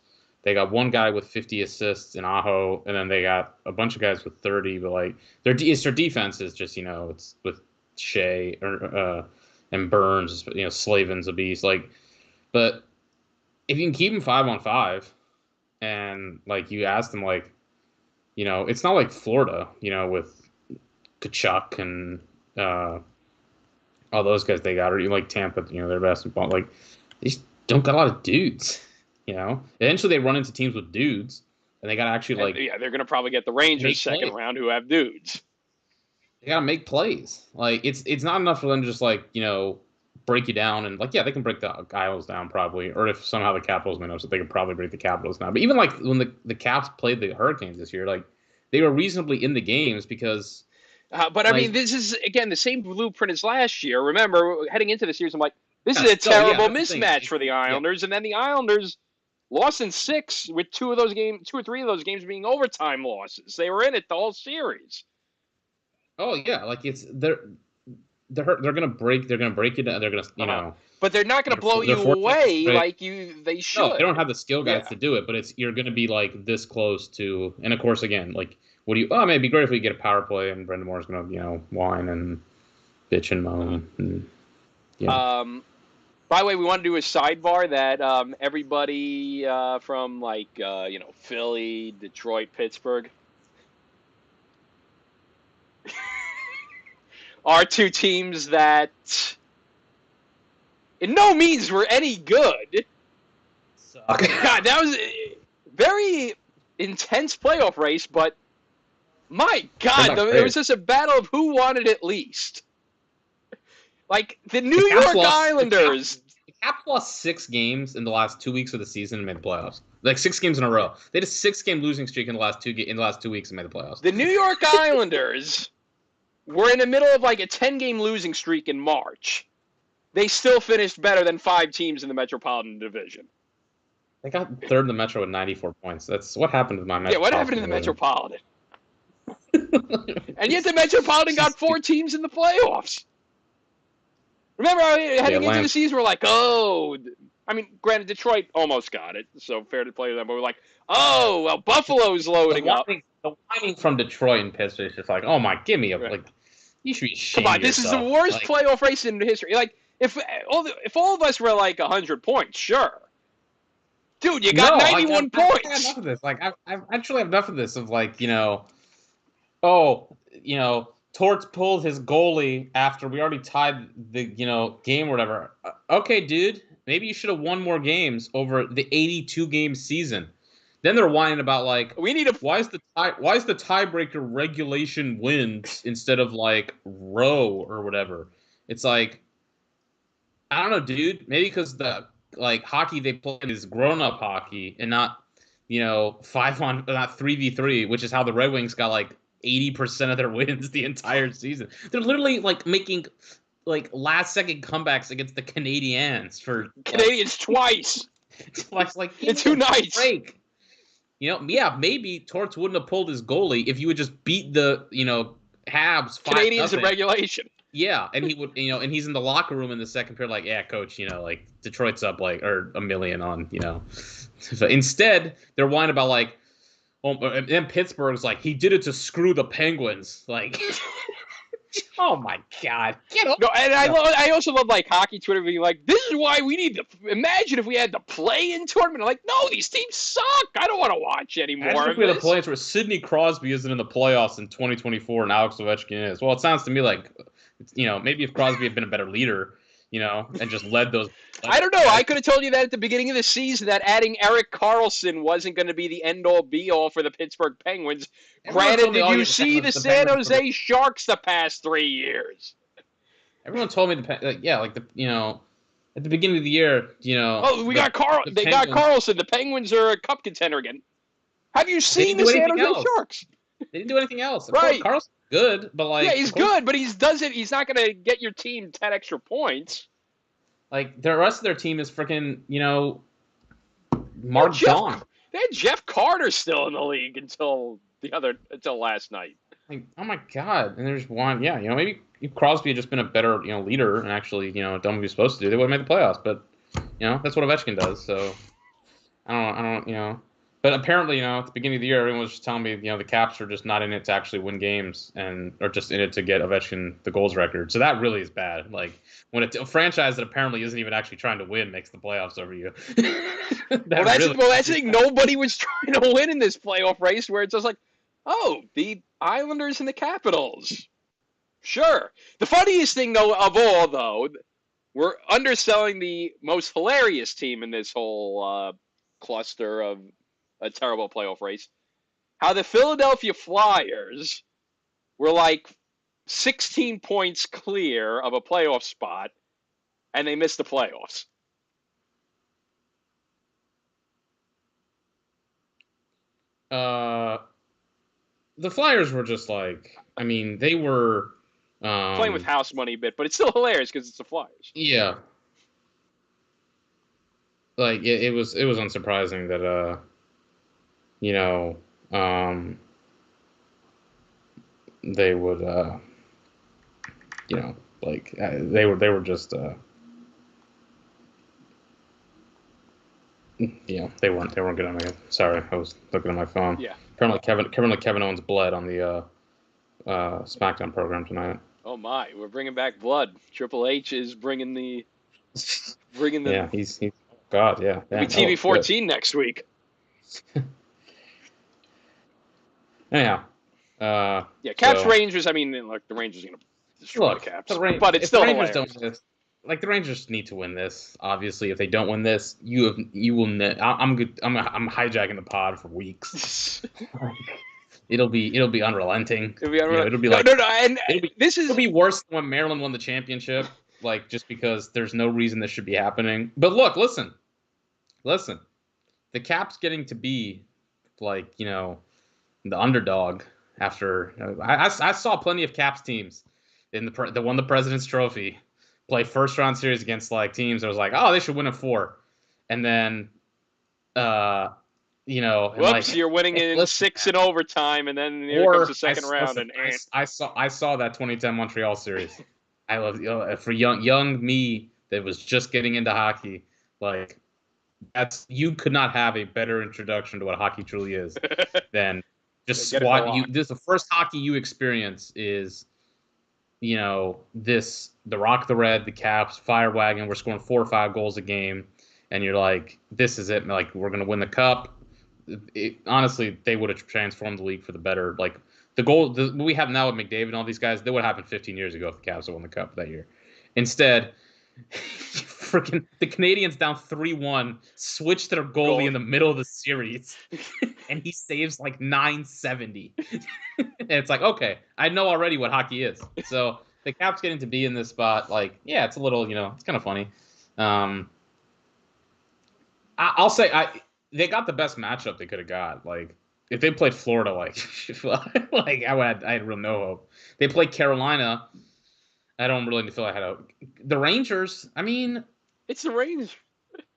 They got 1 guy with 50 assists in Aho, and then they got a bunch of guys with 30. But their defense is just it's with Shea and Burns, Slavin's a beast. But if you can keep them 5-on-5, and you ask them it's not like Florida, with Kachuk and all those guys they got, or like Tampa, their basketball. They just don't got a lot of dudes. Eventually they run into teams with dudes, and they got to actually they're going to probably get the Rangers second round who have dudes. They got to make plays. It's not enough for them to just break you down and they can break the Isles down probably, or if somehow the Capitals win, so they could probably break the Capitals down. But even when the Caps played the Hurricanes this year, they were reasonably in the games because. But I mean, this is again the same blueprint as last year. Remember, heading into the series, I'm like, this is a terrible mismatch for the Islanders, and then the Islanders lost in 6 with 2 or 3 of those games being overtime losses. They were in it the whole series. Oh yeah, they're gonna break you down. They're gonna but they're not gonna blow you away they should. No, they don't have the skill guys to do it. But you're gonna be this close to, and of course again what do you? Oh, it'd be great if we get a power play and Brendan Moore's gonna whine and bitch and moan. And, By the way, we want to do a sidebar that everybody from Philly, Detroit, Pittsburgh are 2 teams that in no means were any good. God, that was a very intense playoff race, but my God, there was just a battle of who wanted it least. The New York Islanders. The Caps lost 6 games in the last 2 weeks of the season and made the playoffs. 6 games in a row. They had a 6-game losing streak in the last 2 weeks and made the playoffs. The New York Islanders were in the middle of a 10-game losing streak in March. they still finished better than 5 teams in the Metropolitan Division. They got third in the Metro with 94 points. That's what happened to my Metropolitan. Yeah, what happened in the Metropolitan? And yet the Metropolitan got 4 teams in the playoffs. Remember, heading into the season, we're like, oh, I mean, granted, Detroit almost got it, so fair to play to them, but we're like, oh, well, Buffalo's loading up. The whining from Detroit and Pittsburgh is just like, oh my, give me a, like, you should be ashamed Come on, this is the worst playoff race in history. Like, if all of us were like 100 points, sure. Dude, you got 91 points. I have enough of this. Like, I actually have enough of this of, like, Torts pulled his goalie after we already tied the, game or whatever. Okay, dude, maybe you should have won more games over the 82-game season. Then they're whining about, like, why is the tiebreaker regulation wins instead of, like, row or whatever? It's like, I don't know, dude. Maybe because the, like, hockey they play is grown-up hockey and not, 3v3, which is how the Red Wings got, like, 80% of their wins the entire season. They're literally, like, making, like, last-second comebacks against the Canadiens for... Canadians twice! like in 2 nights! Break. Maybe Torts wouldn't have pulled his goalie if you would just beat the, Habs 5-0. Canadians in regulation. Yeah, and he would, and he's in the locker room in the second period, like, yeah, coach, like, Detroit's up, like, or $1 million on, So instead, they're whining about, like, and then Pittsburgh's like, he did it to screw the Penguins. Like, oh my God, get up. No, and I also love, like, hockey Twitter being like, this is why we need to imagine if we had the play-in tournament. I'm like, no, these teams suck. I don't want to watch anymore. Imagine if we had the play-ins where Sidney Crosby isn't in the playoffs in 2024 and Alex Ovechkin is. Well, it sounds to me like, maybe if Crosby had been a better leader, and just led those. I don't know. I could have told you that at the beginning of the season that adding Erik Karlsson wasn't going to be the end-all, be-all for the Pittsburgh Penguins. Granted, did you see the San Jose Sharks the past 3 years? Everyone told me at the beginning of the year, oh, we got Karlsson. The Penguins are a cup contender again. Have you seen the San Jose Sharks? They didn't do anything else. Right. Karlsson's good, but like... Yeah, he's good, but he's not going to get your team 10 extra points. Like, the rest of their team is freaking, Mark Dawn. They had Jeff Carter still in the league until last night. Like, oh my God. And there's one, maybe if Crosby had just been a better, leader and actually, done what he was supposed to do, they would have made the playoffs. But, that's what Ovechkin does. So, I don't. But apparently, at the beginning of the year, everyone was just telling me, the Caps are just not in it to actually win games and are just in it to get Ovechkin the goals record. So that really is bad. Like, when a franchise that apparently isn't even actually trying to win makes the playoffs over you. That's the thing. Nobody was trying to win in this playoff race where it's just like, oh, the Islanders and the Capitals. Sure. The funniest thing, though, of all, though, we're underselling the most hilarious team in this whole cluster of a terrible playoff race. How the Philadelphia Flyers were like 16 points clear of a playoff spot, and they missed the playoffs. The Flyers were just like, I mean, they were playing with house money a bit, but it's still hilarious because it's the Flyers. Yeah. Like, it was unsurprising that they would they were just they weren't good on me. Sorry, I was looking at my phone. Yeah. Apparently Kevin Owens bled on the SmackDown program tonight. Oh my, we're bringing back blood. Triple H is bringing the Yeah, he's God, yeah. It'll be TV 14 next week. Anyhow. Caps Rangers. I mean, look, the Rangers are going to destroy the Caps, but it's still Rangers hilarious. don't win this. Like, the Rangers need to win this. Obviously, if they don't win this, you will. I'm good. I'm hijacking the pod for weeks. It'll be unrelenting. It'll be like it'll be worse than when Maryland won the championship. Like, just because there's no reason this should be happening. But look, listen. The Caps getting to be like, the underdog after I saw plenty of Caps teams that won the President's Trophy play first round series against like teams that was like, oh, they should win in 4, and then uh, and Whoops, like, you're winning hey, in listen, 6 in overtime, and then here comes the or second round, listen, and I saw that 2010 Montreal series. I love for young me that was just getting into hockey. Like you could not have a better introduction to what hockey truly is than just get it a squat. lot. The first hockey you experience is the Rock the Red, the Caps, Fire Wagon. We're scoring 4 or 5 goals a game, and you're like, this is it. Like we're gonna win the cup. Honestly, they would have transformed the league for the better. Like what we have now with McDavid and all these guys, that would have happened 15 years ago if the Cavs had won the cup that year. Instead, freaking the Canadians down 3-1, switch their goalie in the middle of the series, and he saves like 970. And it's like, okay, I know already what hockey is. So the Caps getting to be in this spot, like, yeah, it's a little, it's kind of funny. I'll say they got the best matchup they could have got. Like if they played Florida, like I had real no hope. They played Carolina. I don't really feel I had the Rangers. I mean, it's the Rangers.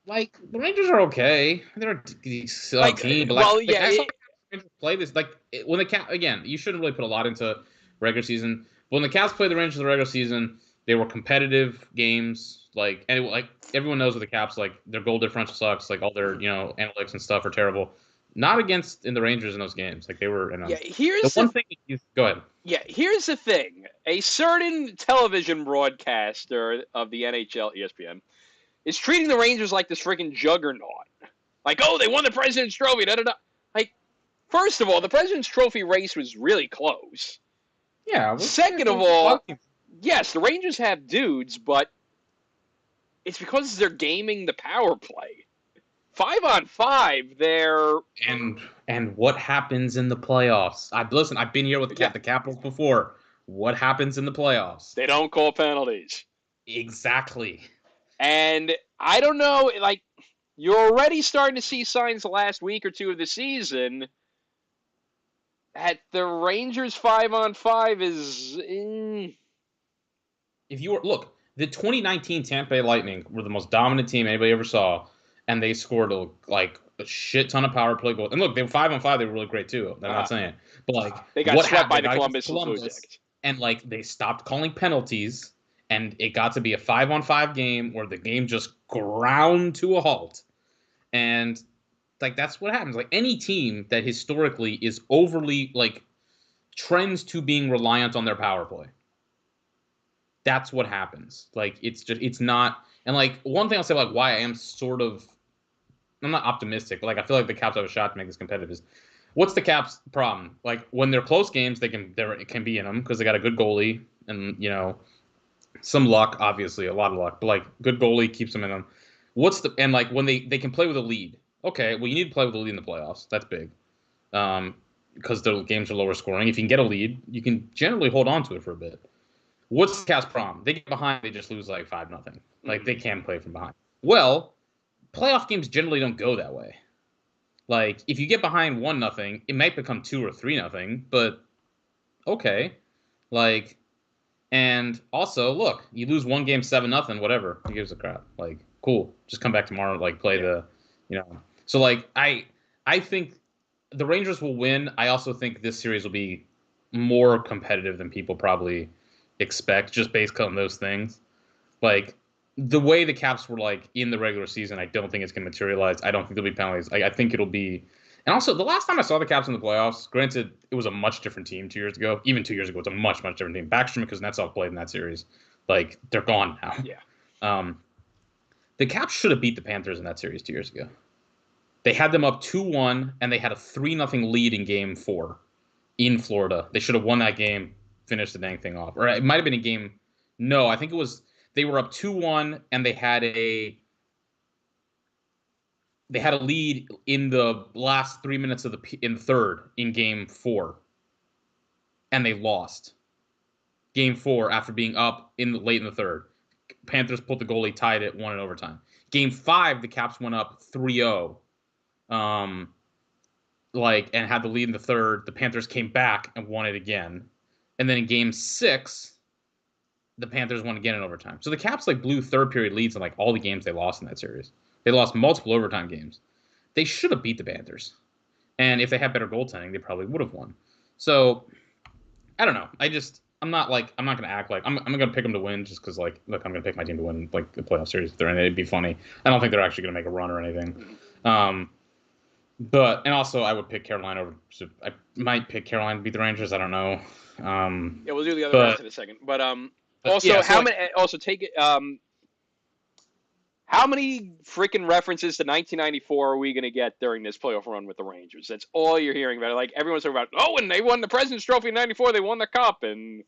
Like the Rangers are okay. They're a solid team, but well, I yeah, saw the Rangers play this. Like when the Caps again, you shouldn't really put a lot into regular season. But when the Caps played the Rangers in the regular season, they were competitive games. Like and like everyone knows with the Caps, like their goal differential sucks. Like all their analytics and stuff are terrible. Not against in the Rangers in those games. Like they were. yeah. The one thing go ahead. Yeah, here's the thing. A certain television broadcaster of the NHL, ESPN, is treating the Rangers like this freaking juggernaut. Like, oh, they won the President's Trophy. Da, da, da. Like, first of all, the President's Trophy race was really close. Yeah. Second of all, yes, the Rangers have dudes, but it's because they're gaming the power play. 5-on-5, they're and what happens in the playoffs? I've been here with the Capitals before. What happens in the playoffs? They don't call penalties. Exactly. And I don't know, like, you're already starting to see signs the last week or two of the season that the Rangers 5-on-5 is. If you were look, the 2019 Tampa Bay Lightning were the most dominant team anybody ever saw, and they scored a shit ton of power play goals. And look, they were 5-on-5. They were really great too. I'm not saying, but like they got swept by the Columbus Blue Jackets, and like they stopped calling penalties, and it got to be a 5-on-5 game where the game just ground to a halt, and like that's what happens. Like any team that historically is overly like trends to being reliant on their power play. That's what happens. Like it's not. And like one thing I'll say like why I am I'm not optimistic, but like I feel like the Caps have a shot to make this competitive. Is what's the Caps' problem? Like when they're close games, it can be in them because they got a good goalie and some luck, obviously a lot of luck, but like good goalie keeps them in them. And like when they can play with a lead. Okay, well you need to play with a lead in the playoffs. That's big. Because the games are lower scoring. If you can get a lead, you can generally hold on to it for a bit. What's the Caps' problem? They get behind, they just lose like 5-0. Like they can play from behind. Well, playoff games generally don't go that way. Like if you get behind 1-0, it might become 2 or 3-0, but okay. Like, and also look, you lose one game 7-0, whatever. Who gives a crap? Like, cool. Just come back tomorrow, like play So like I think the Rangers will win. I also think this series will be more competitive than people probably expect, just based on those things. Like the way the Caps were like in the regular season, I don't think it's going to materialize. I don't think there'll be penalties. I think it'll be. And also, the last time I saw the Caps in the playoffs, granted, it was a much different team 2 years ago. Even 2 years ago, it's a much, much different team. Backstrom, because Kuznetsov played in that series. Like, they're gone now. Yeah. The Caps should have beat the Panthers in that series 2 years ago. They had them up 2-1, and they had a 3-0 lead in Game 4 in Florida. They should have won that game, finished the dang thing off. Or it might have been a game. No, I think it was. They were up 2-1, and they had a lead in the last 3 minutes in the third in Game 4, and they lost Game 4 after being up late in the third. Panthers put the goalie, tied it, won in overtime. Game 5, the Caps went up 3-0, and had the lead in the third. The Panthers came back and won it again, and then in Game 6, the Panthers won again in overtime. So the Caps like blew third period leads in like all the games they lost in that series. They lost multiple overtime games. They should have beat the Panthers. And if they had better goaltending, they probably would have won. So I don't know. I'm not going to act like I'm going to pick them to win just because like look, I'm going to pick my team to win like the playoff series if they're in it. It'd be funny. I don't think they're actually going to make a run or anything. But and also I would pick Carolina over. So I might pick Carolina to beat the Rangers. I don't know. Yeah, we'll do the other rounds in a second. But also yeah, so how many? Also take it. How many freaking references to 1994 are we going to get during this playoff run with the Rangers? That's all you're hearing about. Like everyone's talking about, oh, and they won the President's Trophy in '94. They won the Cup, and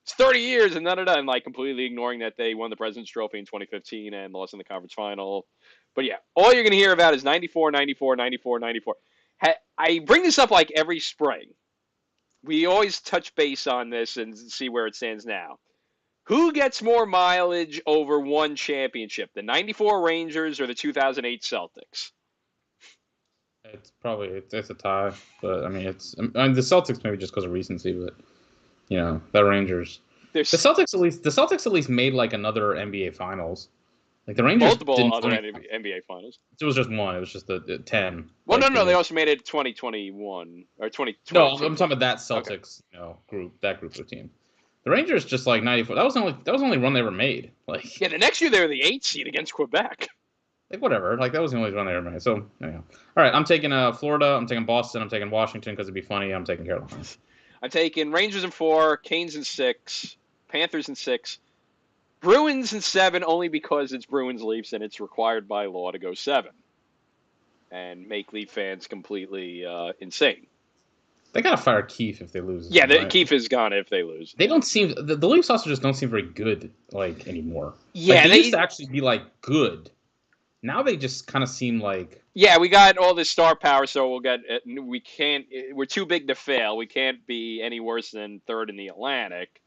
it's 30 years, and and like completely ignoring that they won the President's Trophy in 2015 and lost in the conference final. But yeah, all you're going to hear about is 94, 94, 94, 94. I bring this up like every spring. We always touch base on this and see where it stands now. Who gets more mileage over one championship, the 94 Rangers or the 2008 Celtics? it's probably it's a tie, but I mean the Celtics maybe just because of recency, but the Rangers, the Celtics at least made like another NBA Finals. Like the Rangers multiple other NBA Finals. It was just one. It was just the 10. Well, no, they also made it 2021 or 2020. No, I'm talking about that Celtics, group, that group of team. The Rangers just like 94. That was the only run they ever made. Like yeah, the next year they were the 8th seed against Quebec. Like whatever. Like that was the only run they ever made. So anyhow. All right, I'm taking Florida. I'm taking Boston. I'm taking Washington because it'd be funny. I'm taking Carolina. I'm taking Rangers in 4, Canes in 6, Panthers in 6, Bruins in 7 only because it's Bruins Leafs and it's required by law to go 7 and make Leaf fans completely insane. They gotta fire Keefe if they lose. Yeah, right? Keefe is gone if they lose. They don't seem the Leafs also just don't seem very good like anymore. Yeah, like, they used to actually be like good. Now they just kind of seem like we got all this star power, so we can't. We're too big to fail. We can't be any worse than 3rd in the Atlantic.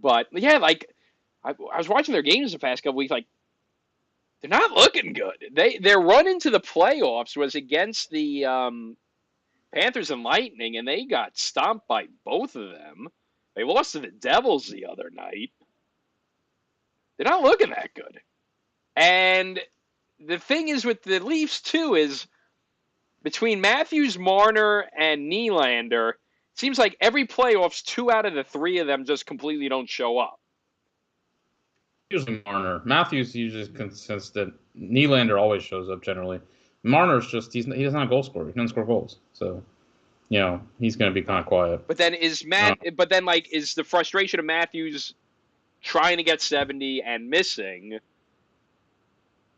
But yeah, like I was watching their games the past couple weeks. Like they're not looking good. Their run into the playoffs was against the Panthers and Lightning, and they got stomped by both of them. They lost to the Devils the other night. They're not looking that good. And the thing is with the Leafs, too, is between Matthews, Marner, and Nylander, it seems like every playoffs, 2 out of the 3 of them just completely don't show up. Usually Marner. Matthews usually consistent. Nylander always shows up generally. Marner's just he doesn't have a goal scorer. He doesn't score goals. So, he's going to be kind of quiet. But then is the frustration of Matthews trying to get 70 and missing,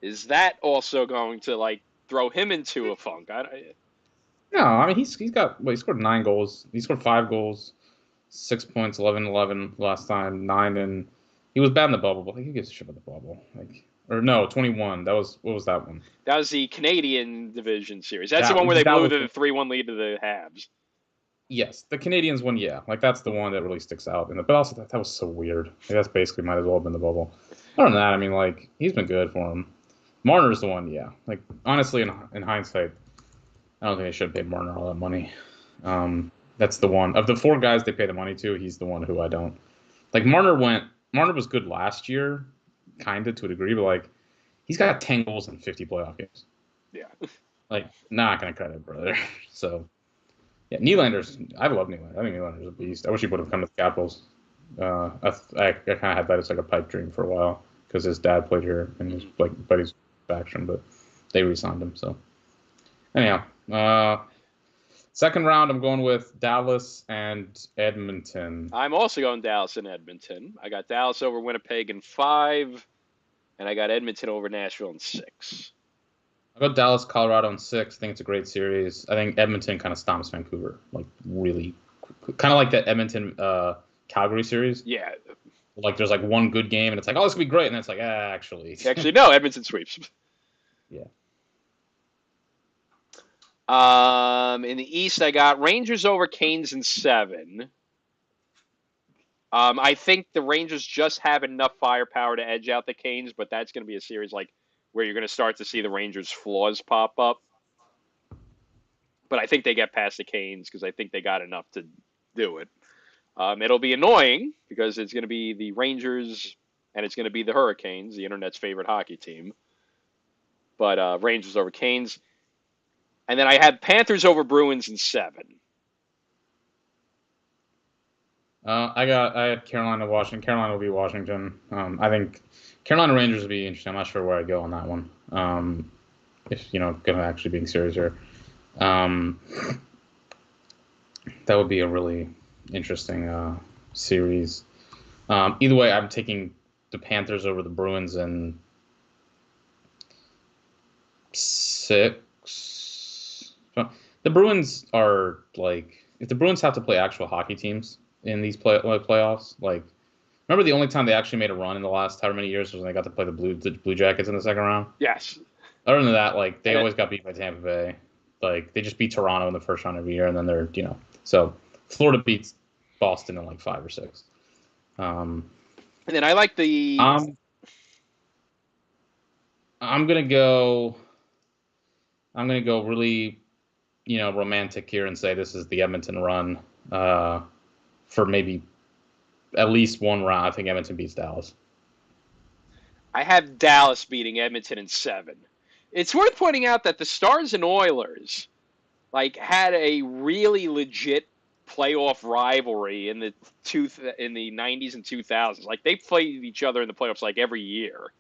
is that also going to throw him into a funk? No, I mean he scored 9 goals. He scored 5 goals, 6 points, 11 last time, 9 and he was bad in the bubble, but who gives a shit about the bubble? 21. What was that one? That was the Canadian Division Series. That's the one where they blew the 3-1 lead to the Habs. Yes, the Canadians one, yeah. That's the one that really sticks out. But also, that was so weird. That's basically might as well have been the bubble. Other than that, I mean, he's been good for him. Marner's the one, yeah. Honestly, in hindsight, I don't think they should have paid Marner all that money. That's the one. Of the 4 guys they pay the money to, he's the one who I don't. Marner was good last year, kind of to a degree, but he's got 10 goals in 50 playoff games. Yeah. Not gonna credit brother. So, yeah, I love Nylander. I think Nylander's a beast. I wish he would have come to the Capitals. I kind of had that as a pipe dream for a while because his dad played here and his buddies faction, but they re-signed him. So, anyhow, second round, I'm going with Dallas and Edmonton. I'm also going Dallas and Edmonton. I got Dallas over Winnipeg in 5, and I got Edmonton over Nashville in 6. I got Dallas, Colorado in 6. I think it's a great series. I think Edmonton kind of stomps Vancouver, really, kind of like that Edmonton Calgary series. Yeah. There's one good game, and it's oh, this could be great, and then it's actually. Actually, no, Edmonton sweeps. Yeah. In the East, I got Rangers over Canes in 7. I think the Rangers just have enough firepower to edge out the Canes, but that's going to be a series where you're going to start to see the Rangers' flaws pop up. But I think they get past the Canes because I think they got enough to do it. It'll be annoying because it's going to be the Rangers and it's going to be the Hurricanes, the internet's favorite hockey team. But Rangers over Canes. And then I had Panthers over Bruins in 7. I had Carolina, Washington. Carolina will be Washington. I think Carolina Rangers will be interesting. I'm not sure where I go on that one. If going to actually being serious here, that would be a really interesting series. Either way, I'm taking the Panthers over the Bruins in 6. The Bruins are like, if the Bruins have to play actual hockey teams in these playoffs, like, remember the only time they actually made a run in the last however many years was when they got to play the Blue Jackets in the second round? Yes. Other than that, like, they always got beat by Tampa Bay. Like, they just beat Toronto in the first round every year, and then they're, so Florida beats Boston in like 5 or 6. And then I like the. I'm gonna go really, romantic here and say this is the Edmonton run for maybe at least one round. I think Edmonton beats Dallas. I have Dallas beating Edmonton in 7. It's worth pointing out that the Stars and Oilers had a really legit playoff rivalry in the 90s and 2000s. Like, they played each other in the playoffs every year.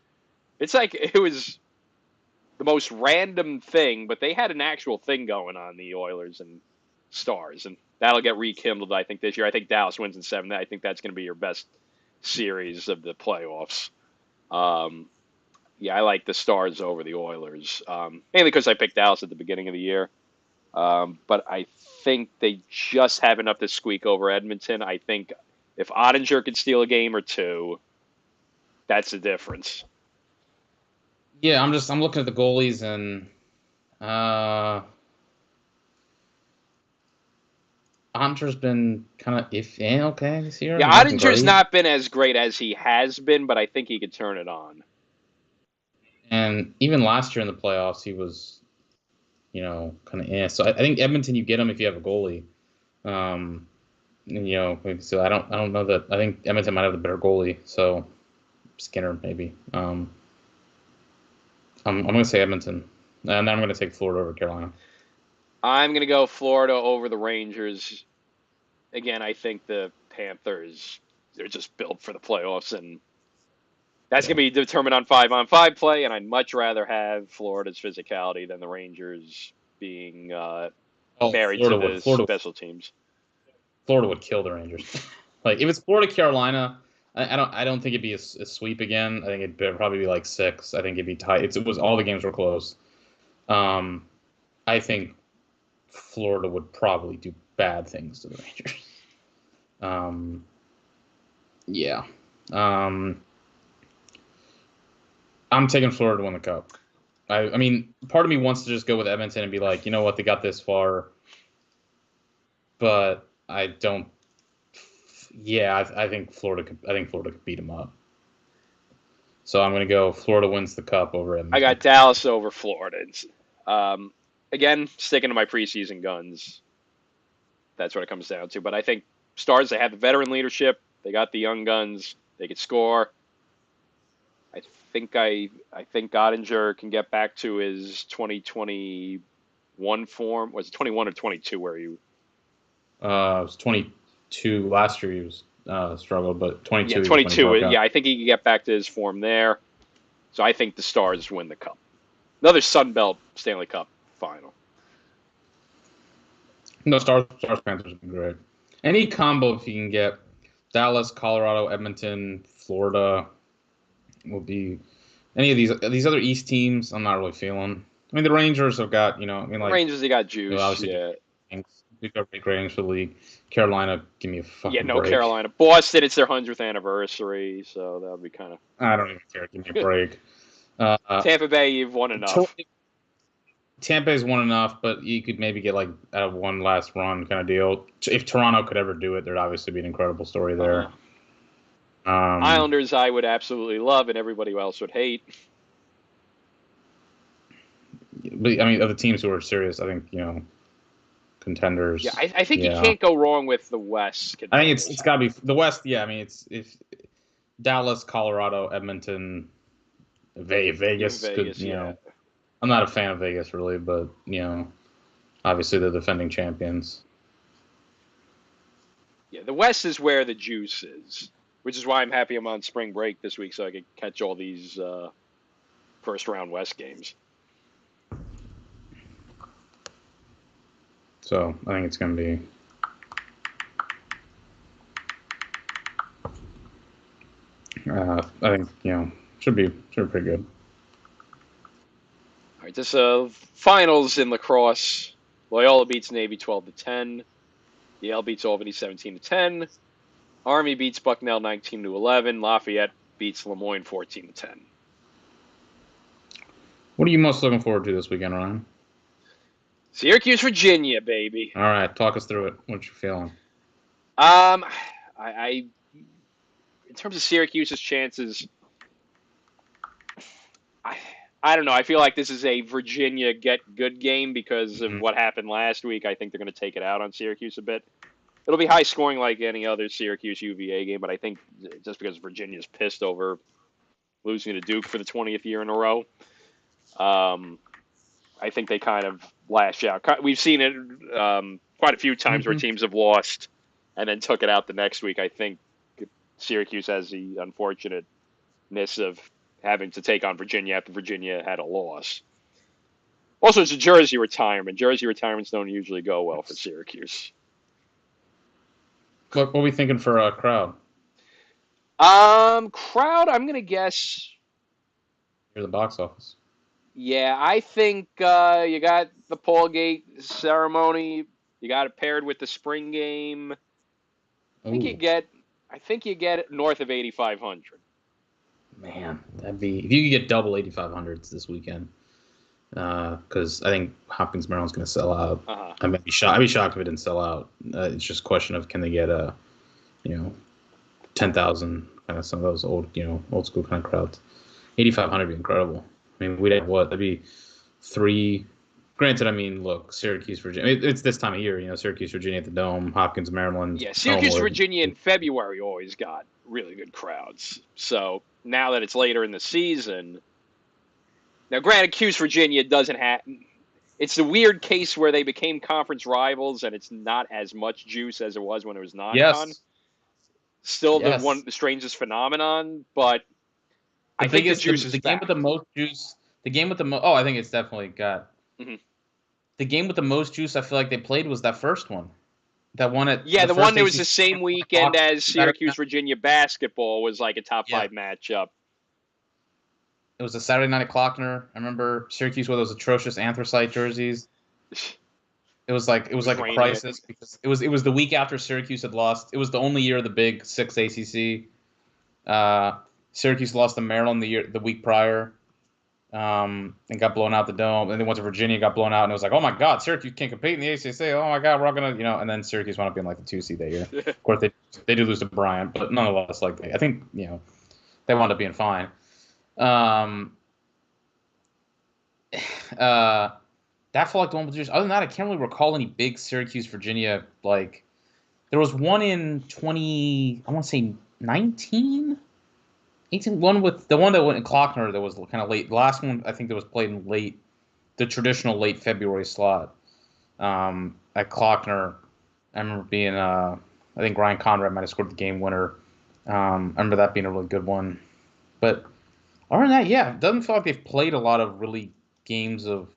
It's like it was the most random thing, but they had an actual thing going on, the Oilers and Stars, and that'll get rekindled, I think, this year. I think Dallas wins in 7. I think that's going to be your best series of the playoffs. Yeah, I like the Stars over the Oilers, mainly because I picked Dallas at the beginning of the year. But I think they just have enough to squeak over Edmonton. I think if Ottinger could steal a game or two, that's the difference. Yeah, I'm looking at the goalies, and Ottinger's been kind of okay this year. Yeah, Ottinger's not been as great as he has been, but I think he could turn it on. And even last year in the playoffs, he was, kind of. So I think Edmonton, you get him if you have a goalie. So I don't know that. I think Edmonton might have the better goalie. So Skinner maybe. I'm going to say Edmonton, and then I'm going to take Florida over Carolina. I'm going to go Florida over the Rangers. Again, I think the Panthers, they're just built for the playoffs, and that's going to be determined on 5-on-5 play, and I'd much rather have Florida's physicality than the Rangers being married to the special teams. Florida would kill the Rangers. Like, if it's Florida-Carolina, I don't think it'd be a sweep again. I think it'd probably be like 6. I think it'd be tight. It was all the games were close. I think Florida would probably do bad things to the Rangers. Yeah. I'm taking Florida to win the Cup. I mean, part of me wants to just go with Edmonton and be like, you know what, they got this far. But I don't. Yeah, I think Florida could beat them up. So I'm going to go Florida wins the Cup over Edmonton. I got Dallas over Florida. Again, sticking to my preseason guns. That's what it comes down to. But I think Stars, they have the veteran leadership. They got the young guns. They could score. I think Ottinger can get back to his 2021 form. Was it 21 or 22 where he? It was 22 last year. He was struggled, but 22. Yeah, 22. Yeah, I think he can get back to his form there. So I think the Stars win the Cup. Another Sun Belt Stanley Cup final. No, Stars Panthers would be great. Any combo if you can get Dallas, Colorado, Edmonton, Florida will be any of these other East teams. I'm not really feeling. I mean, the Rangers have got Rangers, they got juice. Yeah. We've got great ratings for the league. Carolina, give me a fucking break. Carolina. Boston, it's their 100th anniversary, so that would be kind of. I don't even care. Give me a break. Tampa Bay, you've won enough. Tampa's won enough, but you could maybe get one last run kind of deal. If Toronto could ever do it, there'd obviously be an incredible story there. Islanders, I would absolutely love, and everybody else would hate. But I mean, of the teams who are serious, I think Yeah, contenders. I think you Yeah, can't go wrong with the West I think contenders. it's got to be the West. Yeah, I mean it's Dallas, Colorado, Edmonton, Even Vegas could, Vegas, yeah. I'm not a fan of Vegas really, but obviously they're defending champions. Yeah, the West is where the juice is, which is why I'm happy I'm on spring break this week so I could catch all these first round West games. So I think it's going to be. I think should be pretty good. All right, this finals in lacrosse. Loyola beats Navy 12-10. Yale beats Albany 17-10. Army beats Bucknell 19-11. Lafayette beats Lemoyne 14-10. What are you most looking forward to this weekend, Ryan? Syracuse, Virginia, baby. All right, talk us through it. What you feeling? I in terms of Syracuse's chances, I I don't know. I feel like this is a Virginia get good game because of Mm-hmm. what happened last week. I think they're going to take it out on Syracuse a bit. It'll be high scoring like any other Syracuse UVA game, but I think just because Virginia's pissed over losing to Duke for the 20th year in a row, I think they kind of lash out. We've seen it quite a few times where Mm-hmm. teams have lost and then took it out the next week. I think Syracuse has the unfortunateness of having to take on Virginia after Virginia had a loss. Also, it's a jersey retirement. Jersey retirements don't usually go well for Syracuse. What are we thinking for a crowd? Crowd, I'm gonna guess. Near the box office. Yeah, I think you got the Paulgate ceremony. You got it paired with the spring game. I think you Ooh, get. I think you get north of 8,500. man, that'd be if you could get double 8,500s this weekend. Because I think Hopkins Maryland's going to sell out. Uh-huh. I'd be shocked. I'd be shocked if it didn't sell out. It's just a question of can they get 10,000 kind of some of those old school kind of crowds. 8,500 would be incredible. I mean, we'd have what? That'd be three. Granted, I mean, look, Syracuse, Virginia. It's this time of year, Syracuse, Virginia at the Dome, Hopkins, Maryland, Yeah, Syracuse, Elmwood. Virginia in February always got really good crowds. So now that it's later in the season, now granted, Cuse, Virginia doesn't have. It's the weird case where they became conference rivals, and it's not as much juice as it was when it was non-con. Yes, Still, yes. the strangest phenomenon, but The I think the biggest, juice is the game with back. the most juice, the game with the most. Oh, I think it's definitely got Hmm. the game with the most juice. I feel like they played was that first one, that one at Yeah, the the one first that was the ACC same 1 o'clock weekend as Saturday Syracuse, night. Virginia basketball was like a top Yeah, five matchup. it was a Saturday night at Klockner. I remember Syracuse with those atrocious anthracite jerseys. It was like a Raining it. crisis because it was the week after Syracuse had lost. It was the only year of the Big Six ACC. Syracuse lost to Maryland the week prior, and got blown out the Dome. And then went to Virginia, got blown out, and it was like, oh my God, Syracuse can't compete in the ACC. Oh my God, we're all gonna. And then Syracuse wound up being like the 2 seed that year. Of course, they did lose to Bryant, but nonetheless, like I think they wound up being fine. Um, that felt like the one with Other than that, I can't really recall any big Syracuse, Virginia. Like there was one in 20, I want to say 19, 18. One with the one that went in Klockner that was kind of late. The last one I think that was played in the traditional late February slot. At Klockner, I remember being I think Ryan Conrad might have scored the game winner. I remember that being a really good one. But other than that, yeah, it doesn't feel like they've played a lot of really games of.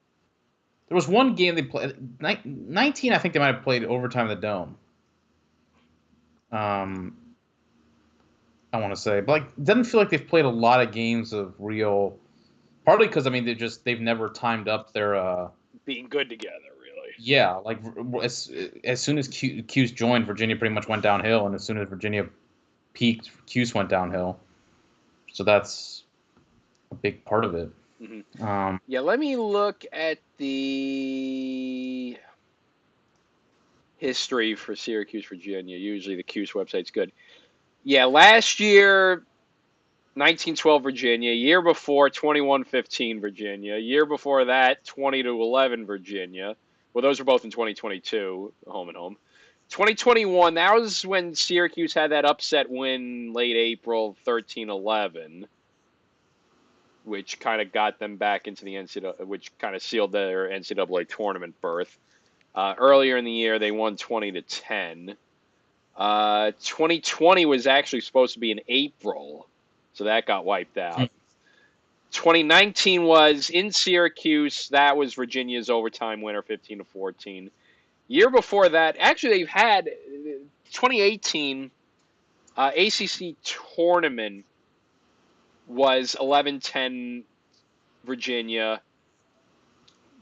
There was one game they played. 19, I think they might have played overtime in the Dome. Um, I want to say, but like, it doesn't feel like they've played a lot of games of real. Partly because I mean they've never timed up their. Being good together, really. Yeah, like as soon as Cuse joined, Virginia pretty much went downhill, and as soon as Virginia peaked, Cuse went downhill. So that's a big part of it. Mm-hmm. Yeah, let me look at the history for Syracuse, Virginia. Usually the Cuse website's good. Yeah, last year, 1912 Virginia. Year before, 21-15 Virginia. Year before that, 20-11 Virginia. Well, those were both in 2022, home and home. 2021, that was when Syracuse had that upset win late April, 13-11, which kind of got them back into the NCAA, which kind of sealed their NCAA tournament berth. Earlier in the year, they won 20-10. 2020 was actually supposed to be in April, so that got wiped out. 2019 was in Syracuse. That was Virginia's overtime winner, 15-14. Year before that, actually, they've had 2018 ACC tournament was 11-10 Virginia.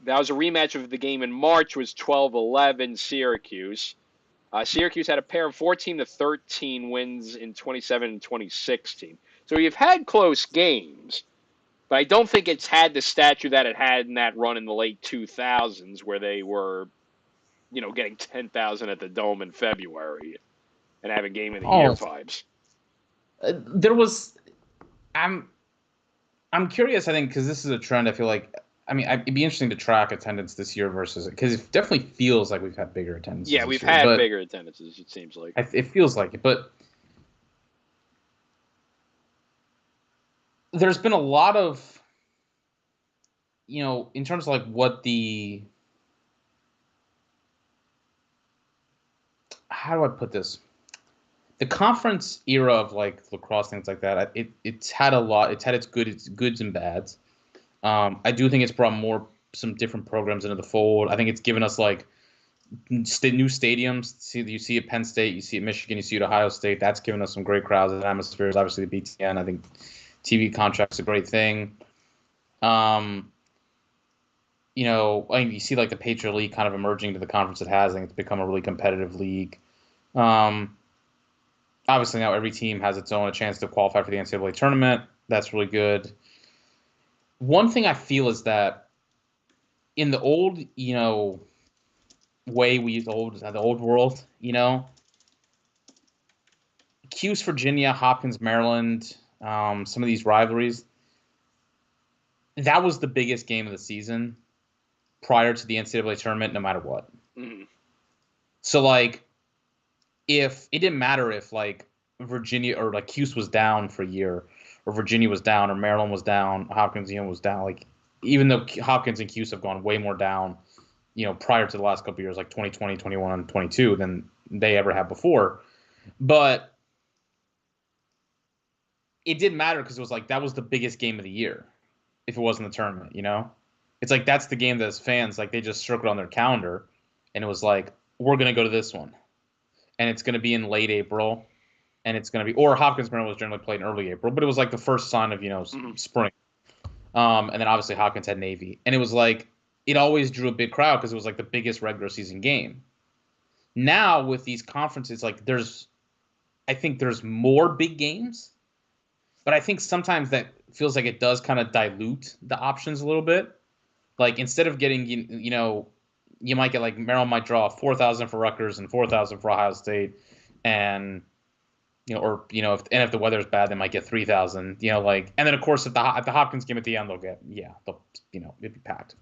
That was a rematch of the game in March, was 12-11 Syracuse. Syracuse had a pair of 14-13 wins in 27 and 2016. So you've had close games, but I don't think it's had the stature that it had in that run in the late 2000s where they were, getting 10,000 at the Dome in February and having game of the year vibes. There was, I'm curious. I think because this is a trend. I feel like. I mean, it'd be interesting to track attendance this year versus because it definitely feels like we've had bigger attendance. Yeah, we've had bigger attendances. It seems like it feels like it, but there's been a lot of, in terms of like what how do I put this? The conference era of like lacrosse, things like that. It's had a lot. It's had its goods and bads. I do think it's brought some different programs into the fold. I think it's given us like new stadiums. You see at Penn State, you see at Michigan, you see at Ohio State. That's given us some great crowds and atmospheres. Obviously, the BTN. I think TV contract's a great thing. You see like the Patriot League kind of emerging to the conference it has. I think it's become a really competitive league. Obviously, now every team has its own chance to qualify for the NCAA tournament. That's really good. One thing I feel is that in the old, way we use the old world, Cuse, Virginia, Hopkins, Maryland, some of these rivalries, that was the biggest game of the season prior to the NCAA tournament, no matter what. Mm-hmm. So, like, if it didn't matter if, like, Virginia or, like, Cuse was down for a year, or Virginia was down, or Maryland was down, Hopkins, was down. Like, even though Hopkins and Cuse have gone way more down, prior to the last couple of years, like 2020, 21, and 22, than they ever have before. But it didn't matter because it was like that was the biggest game of the year if it wasn't the tournament, It's like that's the game that as fans, like they just circled on their calendar, and it was like, we're going to go to this one. And it's going to be in late April. And it's going to be, or Hopkins Maryland was generally played in early April, but it was like the first sign of, spring. And then obviously Hopkins had Navy. And it was like, it always drew a big crowd because it was like the biggest regular season game. Now with these conferences, like I think there's more big games, but I think sometimes that feels like it does kind of dilute the options a little bit. Like instead of getting, you might get like Maryland might draw 4,000 for Rutgers and 4,000 for Ohio State. And, if the weather's bad, they might get 3,000. And then of course at the Hopkins game at the end, they'll it'd be packed,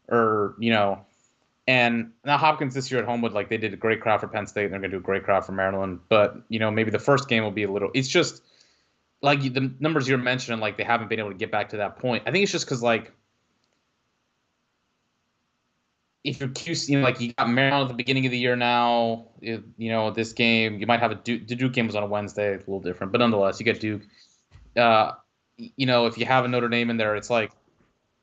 and now Hopkins this year at Homewood, like they did a great crowd for Penn State, and they're gonna do a great crowd for Maryland. But maybe the first game will be a little. It's just like the numbers you're mentioning, like they haven't been able to get back to that point. I think it's just because like if you're QC, like you got Maryland at the beginning of the year now, this game, you might have the Duke game was on a Wednesday, it's a little different, but nonetheless, you get Duke. If you have a Notre Dame in there, it's like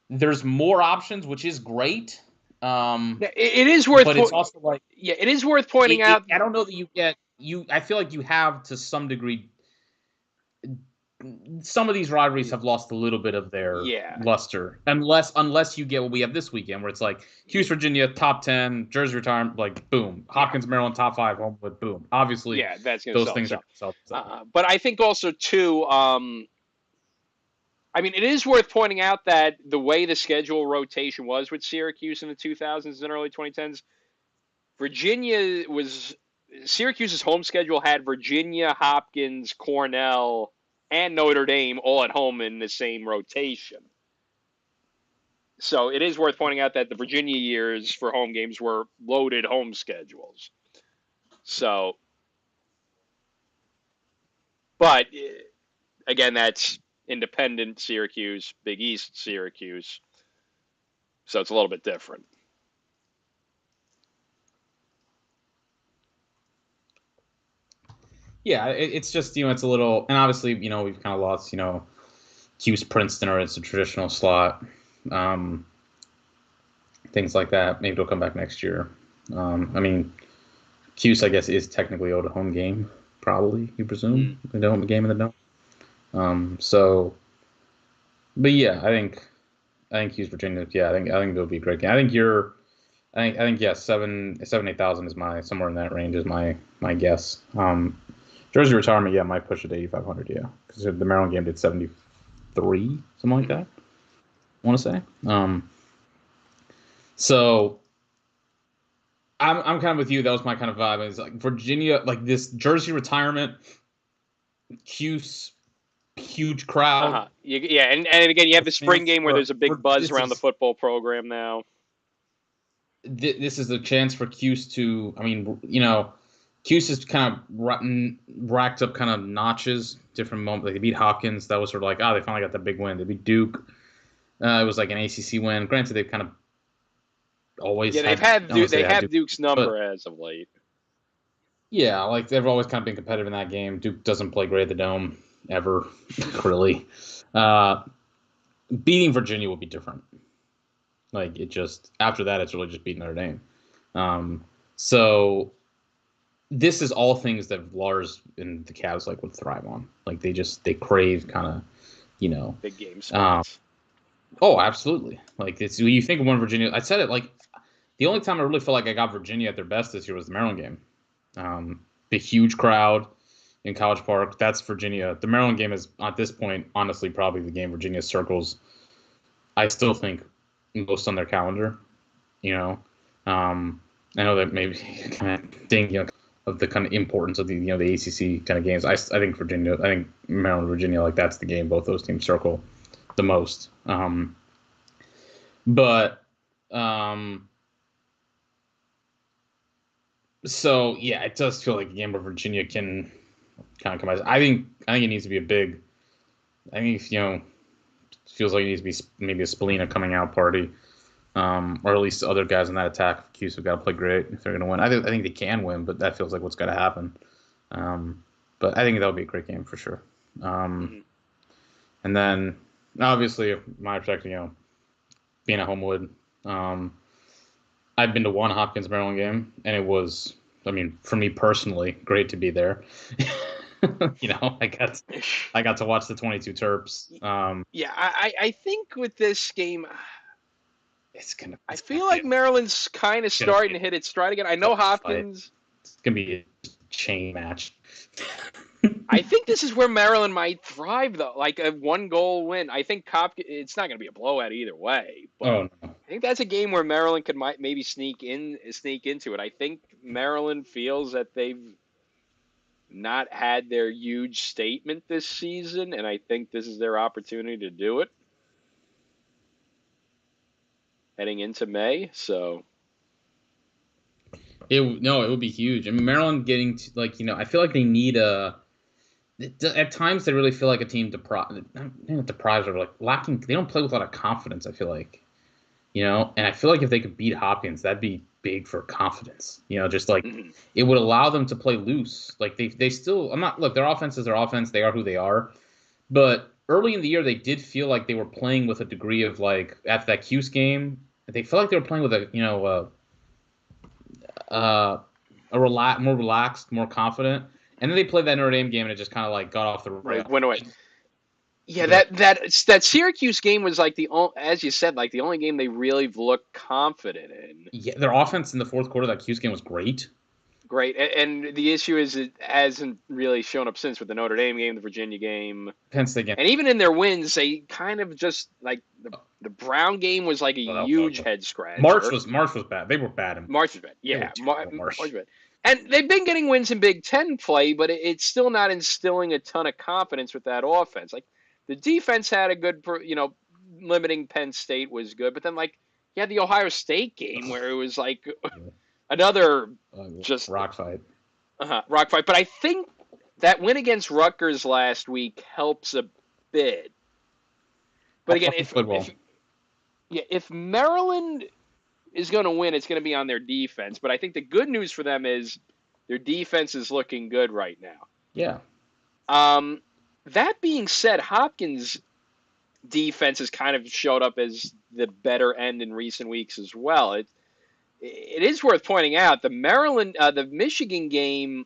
there's more options, which is great. It is worth, but it's also like it is worth pointing out. I don't know that I feel like you have to some degree. Some of these rivalries have lost a little bit of their luster, unless you get what we have this weekend, where it's like Hughes, Virginia, top 10, Jersey retirement, like boom, Hopkins, Maryland, top 5, Homewood, boom. Obviously, that's those things are. But I think also too, it is worth pointing out that the way the schedule rotation was with Syracuse in the 2000s and early 2010s, Syracuse's home schedule had Virginia, Hopkins, Cornell, and Notre Dame all at home in the same rotation. So it is worth pointing out that the Virginia years for home games were loaded home schedules. So, but again, that's independent Syracuse, Big East Syracuse. So it's a little bit different. Yeah, it's just it's a little, and obviously we've kind of lost Cuse Princeton, or it's a traditional slot, um, things like that. Maybe it'll come back next year. I mean, Cuse I guess is technically owed a home game, probably you presume the home game in the dome. So, but yeah, I think Cuse Virginia. Yeah, I think it'll be a great game. I think yeah, 8,000 is my somewhere in that range is my guess. Jersey retirement, yeah, might push it to 8,500, yeah, because the Maryland game did 73, something like that. I want to say. So I'm kind of with you. That was my kind of vibe. It's like Virginia, like this Jersey retirement, Cuse, huge crowd. Yeah, and again, you have the spring Chance game where there's a big buzz this around the is football program now. this is a chance for Cuse to. I mean, Cuse has kind of racked up kind of notches, different moments. Like they beat Hopkins. That was sort of like, they finally got the big win. They beat Duke. It was like an ACC win. Granted, they've kind of always Yeah, had. I don't want to say they they had have Duke, Duke's but number as of late. yeah, like they've always kind of been competitive in that game. Duke doesn't play great at the Dome ever, really. Uh, Beating Virginia would be different. Like it just after that, it's really just beating Notre Dame. So this is all things that Lars and the Cavs would thrive on. Like they crave kind of big game um, spots. oh, absolutely. Like it's when you think of one Virginia. I said it like the only time I really felt like I got Virginia at their best this year was the Maryland game. The huge crowd in College Park. That's Virginia. The Maryland game is at this point, honestly, probably the game Virginia circles. I still think most on their calendar. You know, I know that maybe kind of thing, of the kind of importance of the the ACC kind of games. I think Virginia, I think Maryland, Virginia, like that's the game both those teams circle the most. But so yeah, it does feel like a game where Virginia can kind of come out. I think it needs to be a big. I think feels like it needs to be maybe a Spalina coming out party, or at least other guys in that attack. Cuse have got to play great if they're going to win. I think they can win, but that feels like what's got to happen. But I think that'll be a great game for sure. And then obviously my perspective, being at Homewood, I've been to one Hopkins Maryland game, and it was, I mean, for me personally, great to be there. I got to watch the 22 Terps. Yeah, I think with this game, I feel like be Maryland's kind of starting to hit its stride again. I know Hopkins. It's gonna be a chain match. I think this is where Maryland might thrive, though. Like a 1-goal win. I think it's not going to be a blowout either way. But I think that's a game where Maryland could maybe sneak into it. I think Maryland feels that they've not had their huge statement this season, and I think this is their opportunity to do it heading into May. So it would be huge. I mean, Maryland getting to, I feel like they need at times they really feel like a team deprived or lacking. They don't play with a lot of confidence. I feel like, and I feel like if they could beat Hopkins, that'd be big for confidence. Just it would allow them to play loose. Like they still. Their offense is their offense. They are who they are. But early in the year, they did feel like they were playing with a degree of after that Cuse game, they felt like they were playing with more relaxed, more confident. And then they played that Notre Dame game, and it just kind of got off the rails. Went away. Yeah, that Syracuse game was as you said, the only game they really looked confident in. Yeah, their offense in the fourth quarter of that Cuse game was great. Great, and the issue is it hasn't really shown up since with the Notre Dame game, the Virginia game, Penn State game, and even in their wins, they kind of just the Brown game was a huge head scratcher. March was bad. They were bad. March was bad. Yeah, March was bad. And they've been getting wins in Big Ten play, but it's still not instilling a ton of confidence with that offense. The defense had a good, limiting Penn State was good, but then like you had the Ohio State game where it was like another just rock fight. rock fight. But I think that win against Rutgers last week helps a bit. But again, if Maryland is going to win, it's going to be on their defense. But I think the good news for them is their defense is looking good right now. Yeah. That being said, Hopkins' defense has kind of showed up as the better end in recent weeks as well. It is worth pointing out the Michigan game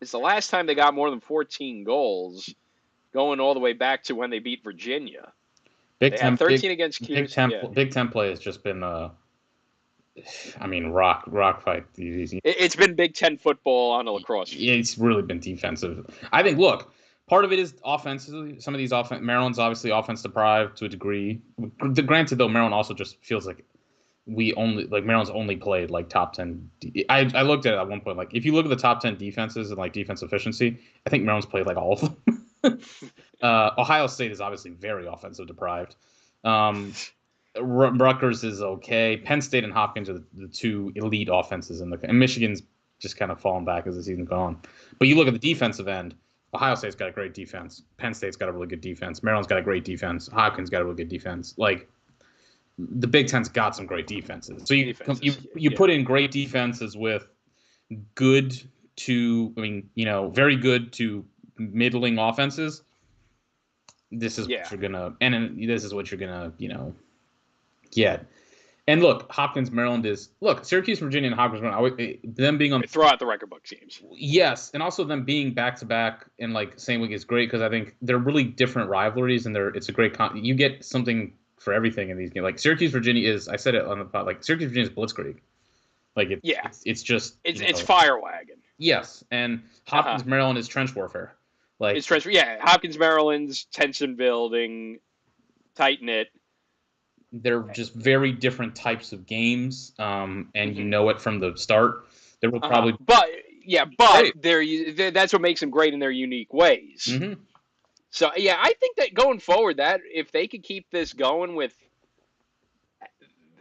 is the last time they got more than 14 goals, going all the way back to when they beat Virginia. They had 13 against Cuse. Big Ten play has just been rock fight. It's been Big Ten football on a lacrosse field. It's really been defensive. I think, look, part of it is offensively. Some of these Maryland's obviously offense deprived to a degree. Granted, though, Maryland also just feels like Maryland's only played like top 10. I looked at it at one point. Like, if you look at the top 10 defenses and like defense efficiency, I think Maryland's played like all of them. Ohio State is obviously very offensive deprived. Rutgers is okay. Penn State and Hopkins are the two elite offenses and Michigan's just kind of fallen back as the season's gone on. But you look at the defensive end, Ohio State's got a great defense. Penn State's got a really good defense. Maryland's got a great defense. Hopkins got a really good defense. Like, the Big Ten's got some great defenses. So you put in great defenses with good to, very good to middling offenses. This is what you're gonna, this is what you're gonna, get. And look, Hopkins, Maryland Syracuse, Virginia, and Hopkins, Maryland, them being on they throw out the record book teams. Yes, and also them being back to back in like same week is great because I think they're really different rivalries and it's a great you get something for everything in these games. Like Syracuse, Virginia is, I said it on the pod, like Syracuse, Virginia is blitzkrieg. Like it's just it's fire wagon. Yes, and Hopkins, Maryland is trench warfare. Like it's trench. Yeah, Hopkins, Maryland's tension building, tight knit. They're just very different types of games, and you know it from the start. There will probably, but that's what makes them great in their unique ways. Mm-hmm. So yeah, I think that going forward, that if they could keep this going with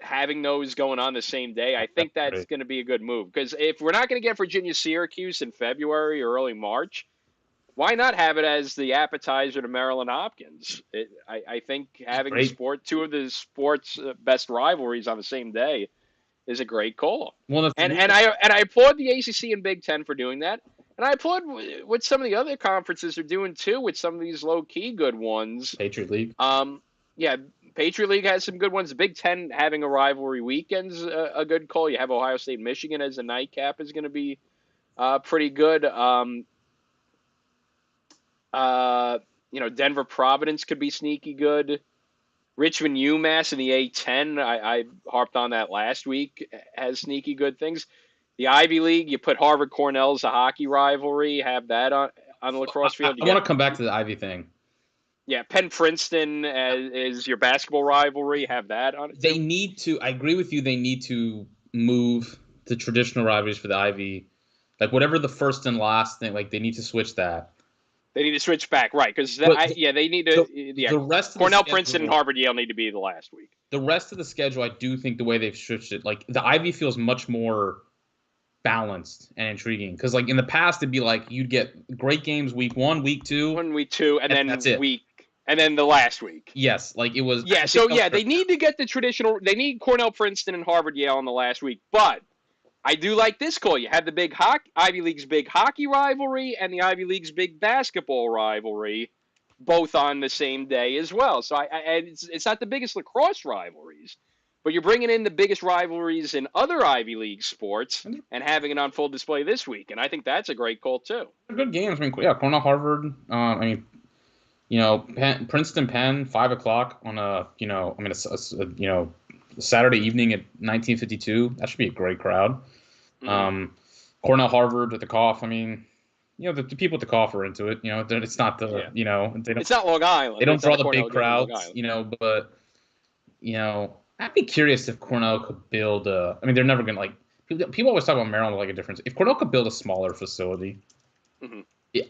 having those going on the same day, I think that's going to be a good move. Because if we're not going to get Virginia Syracuse in February or early March, why not have it as the appetizer to Maryland Hopkins? I think having two of the sport's best rivalries on the same day is a great call. Well, and I applaud the ACC and Big Ten for doing that, and I applaud what some of the other conferences are doing too with some of these low key good ones. Patriot League. Patriot League has some good ones. The Big Ten having a rivalry weekend's a good call. You have Ohio State, Michigan as a nightcap is going to be pretty good. Denver Providence could be sneaky good. Richmond UMass in the A10, I harped on that last week, has sneaky good things. The Ivy League, you put Harvard Cornell as a hockey rivalry, have that on the lacrosse field. I want to come back to the Ivy thing. Yeah, Penn Princeton is your basketball rivalry, have that on it. They need to, I agree with you, they need to move the traditional rivalries for the Ivy. Like whatever the first and last thing, like they need to switch that. They need to switch back, right? Because they need to. The rest Cornell, Princeton, and Harvard, Yale need to be the last week. The rest of the schedule, I do think the way they've switched it, like the Ivy feels much more balanced and intriguing. Because like in the past, it'd be like you'd get great games week 1, week 2, and then that's it. And then the last week. Yes, like it was. Yeah, they need to get the traditional. They need Cornell, Princeton, and Harvard, Yale in the last week, but. I do like this call. You have the big Ivy League's big hockey rivalry and the Ivy League's big basketball rivalry, both on the same day as well. So it's not the biggest lacrosse rivalries, but you're bringing in the biggest rivalries in other Ivy League sports and having it on full display this week. And I think that's a great call too. Good games. I mean, Cornell, Harvard. Princeton, Penn, 5:00 on a Saturday evening at 1952. That should be a great crowd. Cornell, Harvard at the Cough. I mean, the people at the Cough are into it. It's not the it's not Long Island. They don't draw the big crowds. But I'd be curious if Cornell could build a. I mean, they're never gonna like. People always talk about Maryland like a difference. If Cornell could build a smaller facility,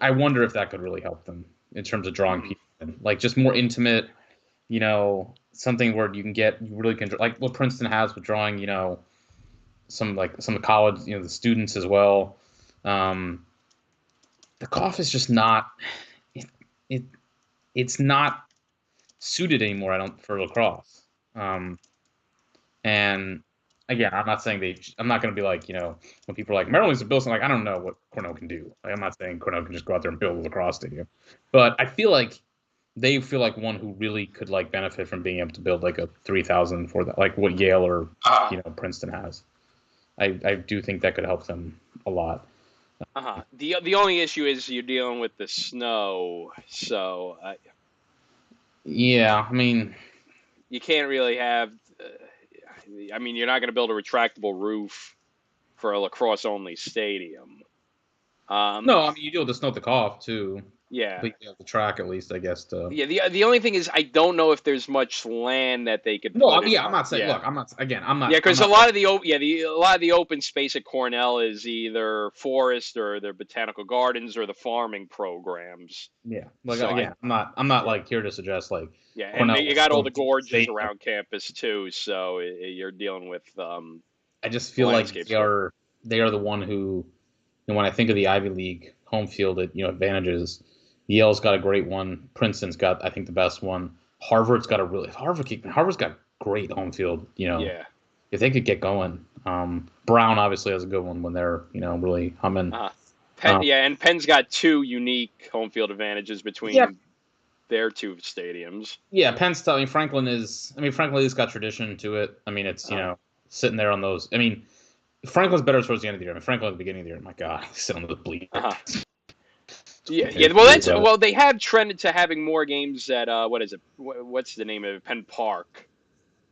I wonder if that could really help them in terms of drawing people in. Like just more intimate. something where you really can, like what Princeton has with drawing, some college, the students as well. The cough is just not it, it it's not suited anymore. I don't for lacrosse. And again, I'm not saying I'm not going to be like, when people are like Maryland's a build, like I don't know what Cornell can do. Like I'm not saying Cornell can just go out there and build a lacrosse stadium, but I feel like they feel like one who really could like benefit from being able to build like a 3,000 for that, like what Yale or Princeton has. I do think that could help them a lot. The only issue is you're dealing with the snow, so yeah, I mean, you can't really have. I mean, you're not going to build a retractable roof for a lacrosse only stadium. No, I mean you deal with the snow at the cough too. Yeah. But you have the track at least, I guess. Yeah. The only thing is, I don't know if there's much land that they could. No, I'm not saying. Yeah. Look, I'm not. Again, I'm not. Yeah, because a lot of the a lot of the open space at Cornell is either forest or their botanical gardens or the farming programs. Yeah. Like so again, I'm not like here to suggest like. Yeah, Cornell and you got all the gorges around campus too, so you're dealing with. I just feel like they are the one who, when I think of the Ivy League home field advantages, Yale's got a great one. Princeton's got, I think, the best one. Harvard's got Harvard's got great home field. Yeah. If they could get going. Brown obviously has a good one when they're really humming. And Penn's got two unique home field advantages between their two stadiums. Yeah, Penn's. Franklin's got tradition to it. I mean, it's sitting there on those. I mean, Franklin's better towards the end of the year. I mean, Franklin at the beginning of the year, my God, he's sitting on the bleachers. Yeah. Well, they have trended to having more games at what is it? What's the name of it? Penn Park.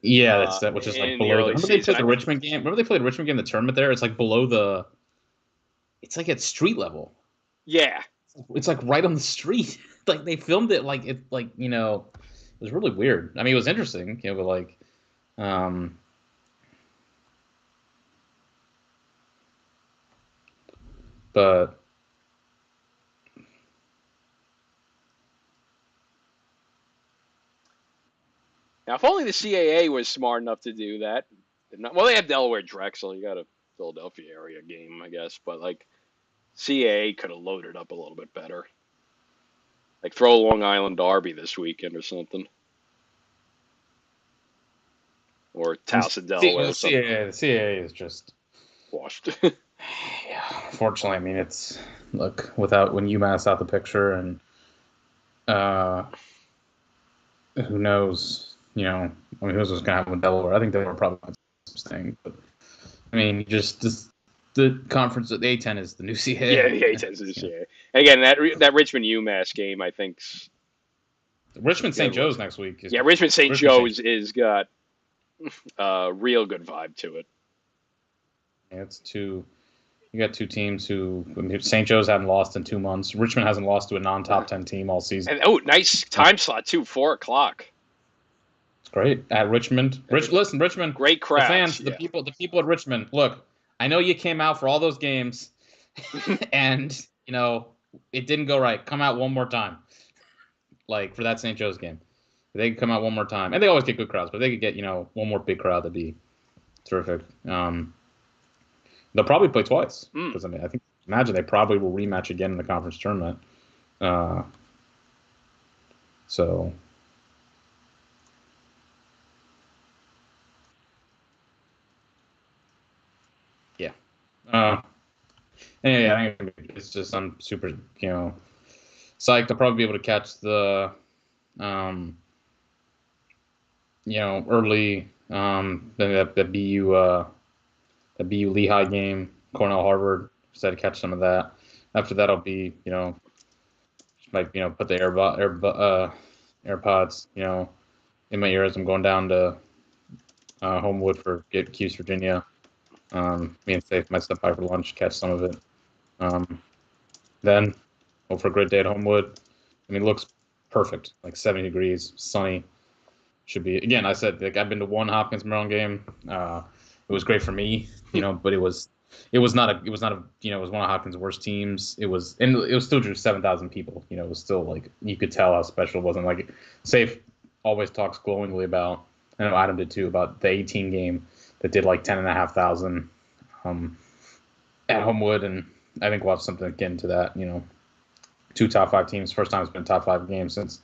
Yeah, that's that, which is like below. Remember they played the Richmond game. Remember they played the Richmond game, the tournament there. It's like below the. It's like at street level. Yeah. It's like right on the street. Like they filmed it like it was really weird. I mean, it was interesting, but like, but. Now, if only the CAA was smart enough to do that. Well, they have Delaware Drexel. You got a Philadelphia area game, I guess. But, like, CAA could have loaded up a little bit better. Like, throw a Long Island Derby this weekend or something. Or Towson, Delaware. The CAA is just washed. Yeah, unfortunately, I mean, it's, look, when UMass out the picture and who knows, who knows what's going to happen with Delaware. I think Delaware probably staying, but I mean, the conference, the A10 is the new CAA. Yeah, the A10 is the new CAA. Again, that Richmond UMass game, I think. Richmond St. Joe's next week. Richmond St. Joe's is got a real good vibe to it. Yeah, you got two teams who St. Joe's haven't lost in 2 months. Richmond hasn't lost to a non-top 10 team all season. And nice time slot too, 4:00. It's great at Richmond. Listen, Richmond. Great crowds. The fans, the people at Richmond. Look, I know you came out for all those games, and it didn't go right. Come out one more time, like for that St. Joe's game. If they can come out one more time, and they always get good crowds, but if they could get one more big crowd, that'd be terrific. They'll probably play twice because I think imagine they probably will rematch again in the conference tournament. So. Yeah. Anyway, I think it's just I'm super psyched to probably be able to catch the early the BU Lehigh game, Cornell Harvard. Excited to catch some of that. After that, I'll be might put the AirPods in my ears. I'm going down to Homewood for get Cuse, Virginia. Being safe, might stop by for lunch, catch some of it. Then hope for a great day at Homewood. I mean, it looks perfect, like 70 degrees, sunny. Should be, again, I said, like, I've been to one Hopkins Maryland game. It was great for me, but it was one of Hopkins' worst teams. It was still drew 7,000 people. It was still like, you could tell how special it was. And like, safe, always talks glowingly about. I know Adam did too about the 18 game that did like 10,500 um, at Homewood, and I think we'll have something to get into that. Two top five teams. First time it's been top five games since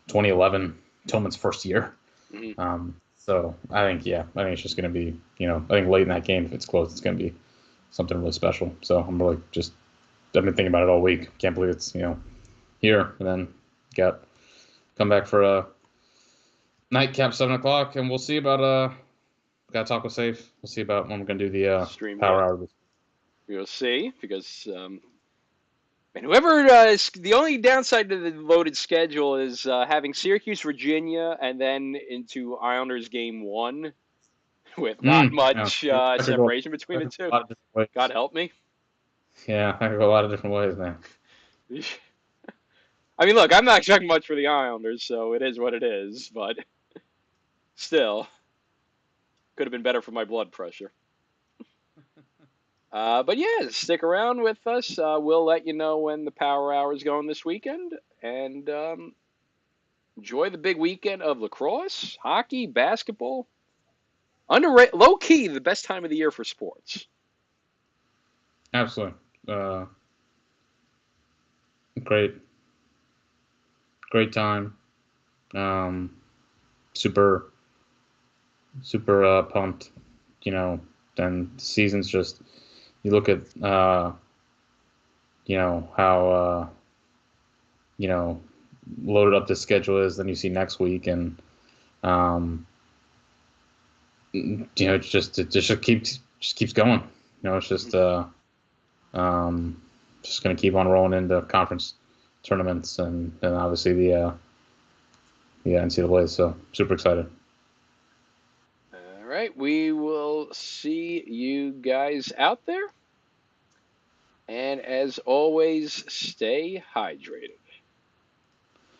2011, Tillman's first year. Mhm. So I think it's just going to be, I think late in that game, if it's close, it's going to be something really special. So I'm really just, I've been thinking about it all week. Can't believe it's, here. And then got come back for a nightcap 7 o'clock, and we'll see about, got to talk with Safe. We'll see about when we're going to do the Stream, yeah. power hour. We'll see, because and whoever the only downside to the loaded schedule is having Syracuse, Virginia, and then into Islanders game one with not Yeah. much I could go, separation between I the could go a two. lot of different God ways. help me. Yeah, I could go a lot of different ways, man. I mean, look, I'm not checking much for the Islanders, so it is what it is. But still, could have been better for my blood pressure. But yeah, stick around with us. We'll let you know when the Power Hour is going this weekend, and enjoy the big weekend of lacrosse, hockey, basketball. Underrated, low key, the best time of the year for sports. Absolutely. Uh, great, great time. Um, super, super pumped. Then the season's just, you look at, how, you know, loaded up the schedule is. Then you see next week, and um, it just keeps going. It's um, just going to keep on rolling into conference tournaments, and obviously the NCAA. So super excited. All right, we will see you guys out there. And as always, stay hydrated.